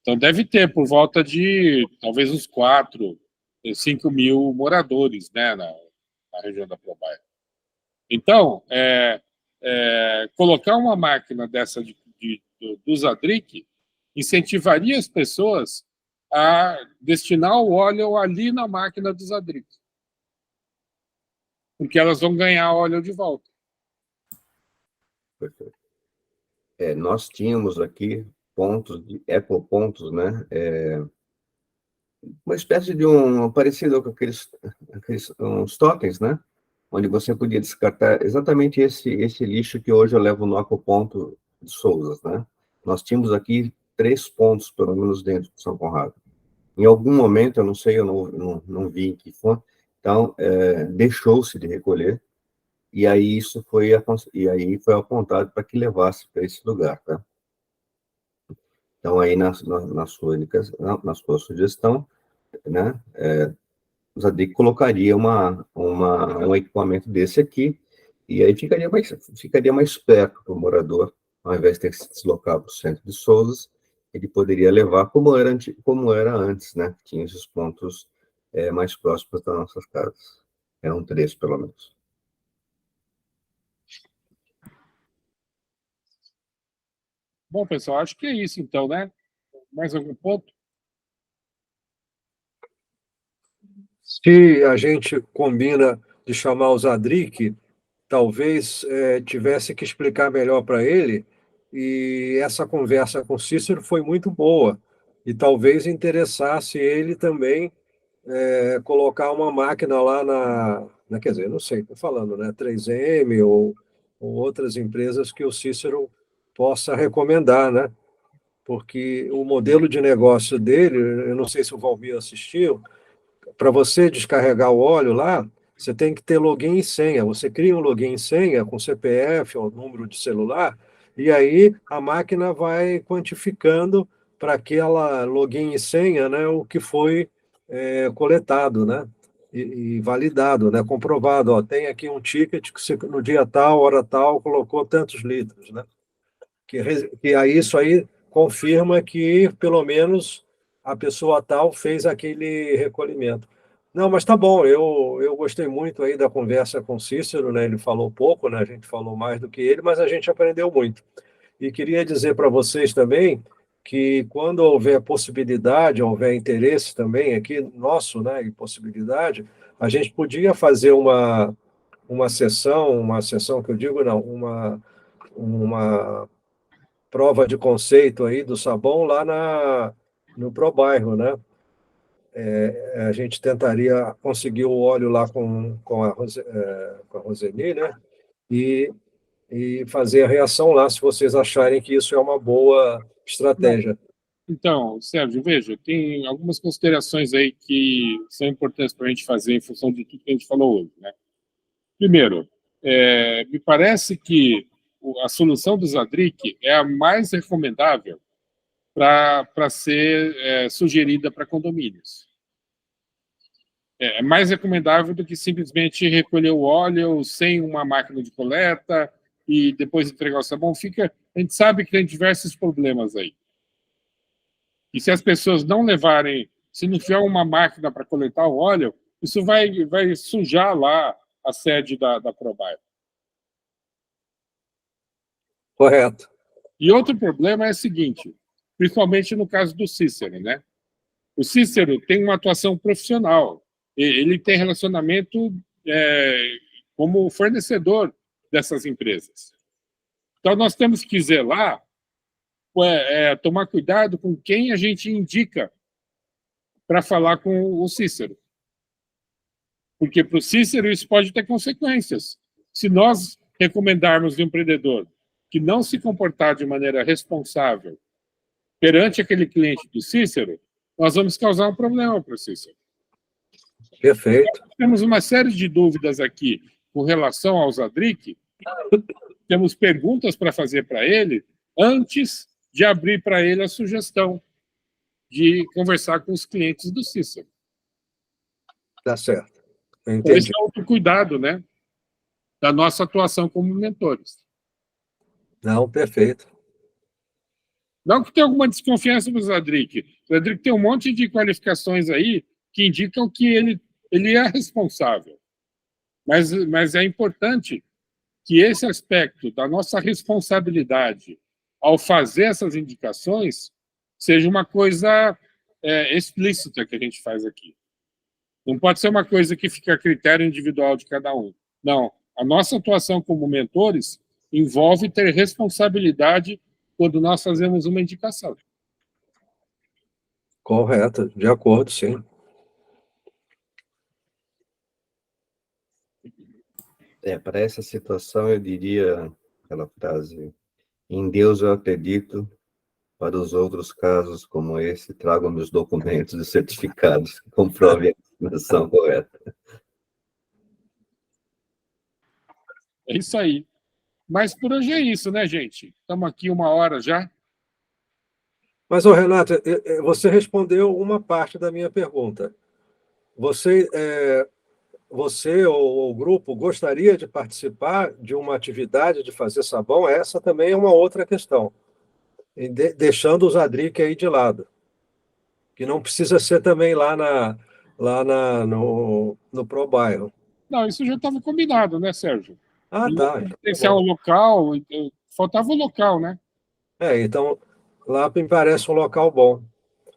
Então, deve ter por volta de, talvez, uns 5.000 moradores, né, na região da Probairro. Então, colocar uma máquina dessa do Zadric incentivaria as pessoas a destinar o óleo ali na máquina do Zadric, porque elas vão ganhar óleo de volta. Perfeito. Nós tínhamos aqui ecopontos, né? Uma espécie de parecido com aqueles uns totens, né? Onde você podia descartar exatamente esse lixo que hoje eu levo no ecoponto de Sousas, né? Nós tínhamos aqui 3 pontos, pelo menos, dentro de São Conrado. Em algum momento, eu não sei, eu não vi em que foi, então, deixou-se de recolher, e aí e aí foi apontado para que levasse para esse lugar, tá? Então, aí, na sua sugestão, né, o Zadig colocaria um equipamento desse aqui, e aí ficaria mais perto para o morador, ao invés de ter que se deslocar para o centro de Sousa, ele poderia levar como era antes, né? Tinha esses pontos mais próximos das nossas casas. Eram 3, pelo menos. Bom, pessoal, acho que é isso, então, né? Mais algum ponto? Se a gente combina de chamar o Zadrik, talvez tivesse que explicar melhor para ele, e essa conversa com Cícero foi muito boa, e talvez interessasse ele também colocar uma máquina lá quer dizer, não sei, estou falando, né, 3M ou outras empresas que o Cícero possa recomendar, né? Porque o modelo de negócio dele, eu não sei se o Valmir assistiu, para você descarregar o óleo lá, você tem que ter login e senha. Você cria um login e senha com CPF ou número de celular, e aí a máquina vai quantificando para aquela login e senha, né, o que foi coletado, né, e validado, né, comprovado. Ó, tem aqui um ticket que você, no dia tal, hora tal, colocou tantos litros, né? Que aí isso aí confirma que, pelo menos, a pessoa tal fez aquele recolhimento. Não, mas tá bom, eu gostei muito aí da conversa com o Cícero, né? Ele falou pouco, né? A gente falou mais do que ele, mas a gente aprendeu muito. E queria dizer para vocês também que quando houver possibilidade, houver interesse também aqui nosso, né, e possibilidade, a gente podia fazer uma sessão que eu digo, não, uma prova de conceito aí do sabão lá no Probairro, né? A gente tentaria conseguir o óleo lá com a Roseni, né? E fazer a reação lá, se vocês acharem que isso é uma boa estratégia. Então, Sérgio, veja, tem algumas considerações aí que são importantes para a gente fazer em função de tudo que a gente falou hoje, né? Primeiro, me parece que a solução do Zadrik é a mais recomendável para ser sugerida para condomínios. É mais recomendável do que simplesmente recolher o óleo sem uma máquina de coleta e depois entregar o sabão. A gente sabe que tem diversos problemas aí. E se as pessoas não levarem, se não tiver uma máquina para coletar o óleo, isso vai sujar lá a sede da Probairro. Correto. E outro problema é o seguinte, principalmente no caso do Cícero, né? O Cícero tem uma atuação profissional, ele tem relacionamento como fornecedor dessas empresas. Então, nós temos que zelar, tomar cuidado com quem a gente indica para falar com o Cícero. Porque para o Cícero isso pode ter consequências. Se nós recomendarmos de um empreendedor que não se comportar de maneira responsável perante aquele cliente do Cícero, nós vamos causar um problema para o Cícero. Perfeito. Nós temos uma série de dúvidas aqui com relação ao Zadrik. Temos perguntas para fazer para ele antes de abrir para ele a sugestão de conversar com os clientes do Cícero. Tá certo. Então, esse é outro cuidado, né, da nossa atuação como mentores. Não, perfeito. Não que tenha alguma desconfiança do Zadrik. O Zadrik tem um monte de qualificações aí que indicam que ele é responsável. Mas é importante que esse aspecto da nossa responsabilidade ao fazer essas indicações seja uma coisa explícita que a gente faz aqui. Não pode ser uma coisa que fica a critério individual de cada um. Não. A nossa atuação como mentores envolve ter responsabilidade quando nós fazemos uma indicação. Correto, de acordo, sim. Para essa situação, eu diria aquela frase: em Deus eu acredito, para os outros casos como esse, tragam-me os documentos e certificados que comprovem a destinação correta. É isso aí. Mas por hoje é isso, né, gente? Estamos aqui 1 hora já. Mas, ô, Renato, você respondeu uma parte da minha pergunta. Você, você ou o grupo gostaria de participar de uma atividade de fazer sabão? Essa também é uma outra questão. E deixando os Adric aí de lado. Que não precisa ser também no Pro Bairro. Não, isso já estava combinado, né, Sérgio? Ah, tá. Esse é o local, faltava o local, né? Então, lá me parece um local bom.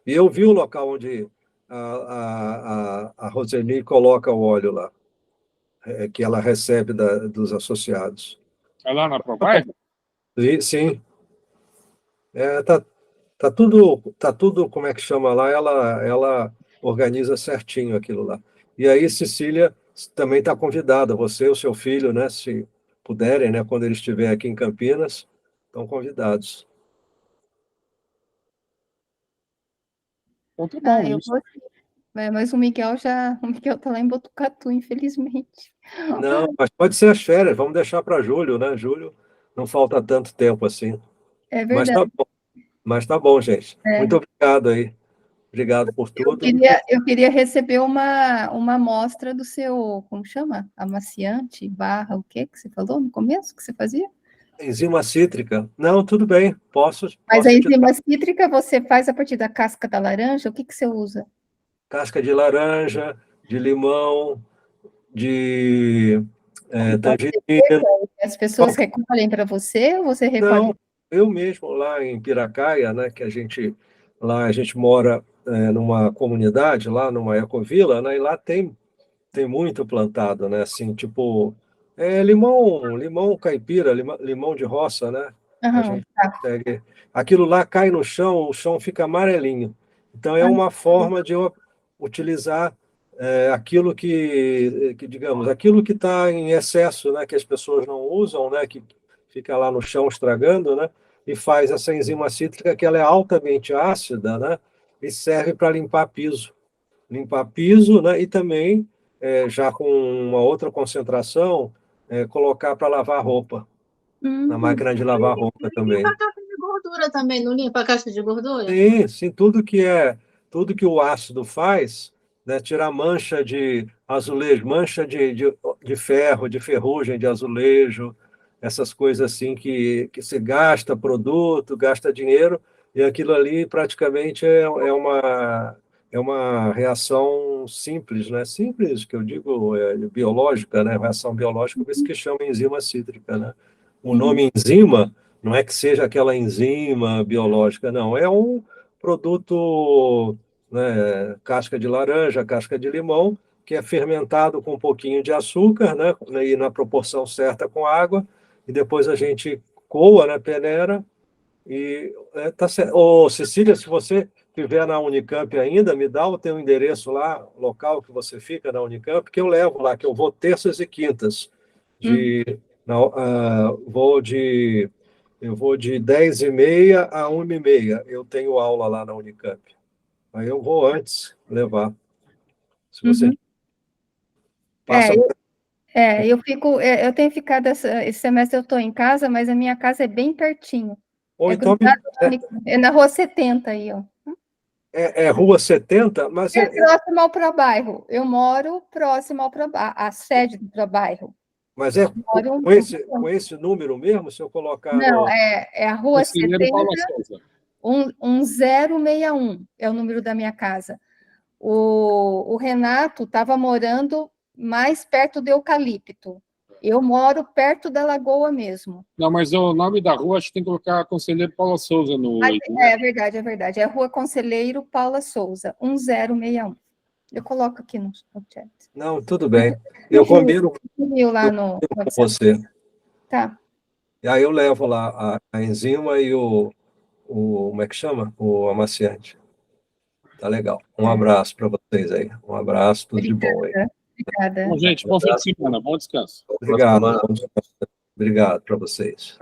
E eu vi o local onde a Roseli coloca o óleo lá, que ela recebe dos associados. É lá na ProBairro? Sim. Tá tudo, como é que chama lá, ela organiza certinho aquilo lá. E aí, Cecília também está convidada, você e o seu filho, né, se puderem, né, quando ele estiver aqui em Campinas, estão convidados. Então tá bom, eu isso. vou sim. Mas o Miguel está lá em Botucatu, infelizmente. Não, mas pode ser as férias, vamos deixar para julho, né? Julho não falta tanto tempo assim. É Mas verdade. tá bom, gente. É. Muito obrigado aí. Obrigado por tudo. Eu queria receber uma amostra do seu, como chama? Amaciante, barra, o que você falou no começo que você fazia? Enzima cítrica. Não, tudo bem, posso Mas te a dar. enzima cítrica você faz a partir da casca da laranja? O que você usa? Casca de laranja, de limão, de tangerina. As pessoas recolhem para você ou você recolhe? Não, eu mesmo lá em Piracaia, né, que a gente mora numa comunidade, lá numa ecovila, né, e lá tem muito plantado, né, assim, tipo, limão caipira, limão de roça, né, a Aham, gente tá. consegue, aquilo lá cai no chão, o chão fica amarelinho, então é uma forma de eu utilizar aquilo que, digamos, aquilo que está em excesso, né, que as pessoas não usam, né, que fica lá no chão estragando, né, e faz essa enzima cítrica que ela é altamente ácida, né, e serve para limpar piso, né, e também, já com uma outra concentração, colocar para lavar roupa, na máquina de lavar roupa também. Limpa a caixa de gordura também, não limpa a caixa de gordura? Sim, tudo que o ácido faz, né, tirar mancha de azulejo, mancha de ferro, de ferrugem de azulejo, essas coisas assim que você gasta produto, gasta dinheiro, e aquilo ali praticamente é uma reação simples, né? Simples, que eu digo, biológica, né? Reação biológica, por isso que chama enzima cítrica, né? O nome enzima não é que seja aquela enzima biológica, não, é um produto, né, casca de laranja, casca de limão, que é fermentado com um pouquinho de açúcar, né, e na proporção certa com água, e depois a gente coa, né, peneira, e tá certo. Ô, Cecília, se você estiver na Unicamp ainda, me dá o teu endereço lá, local que você fica na Unicamp, que eu levo lá, que eu vou terças e quintas, eu vou de 10h30 a 1h30. Eu tenho aula lá na Unicamp. Aí eu vou antes levar. Se você passa. Eu tenho ficado, esse semestre eu estou em casa, mas a minha casa é bem pertinho. Ou então é na rua 70 aí, ó. É rua 70, mas próximo ao Probairro. Eu moro próximo ao Probairro, a sede do Probairro. Mas com esse número mesmo, se eu colocar. Não, é a rua 70 1061 é o número da minha casa. O Renato estava morando mais perto do Eucalipto. Eu moro perto da Lagoa mesmo. Não, mas o nome da rua acho que tem que colocar Conselheiro Paula Souza no. É verdade. É Rua Conselheiro Paula Souza, 1061. Eu coloco aqui no chat. Não, tudo bem. Eu combino lá no com você. Tá. E aí eu levo lá a enzima e como é que chama? O amaciante. Tá legal. Um abraço para vocês aí. Um abraço, tudo de bom aí. Obrigada. Bom, gente, bom fim de semana, bom descanso. Obrigado para vocês.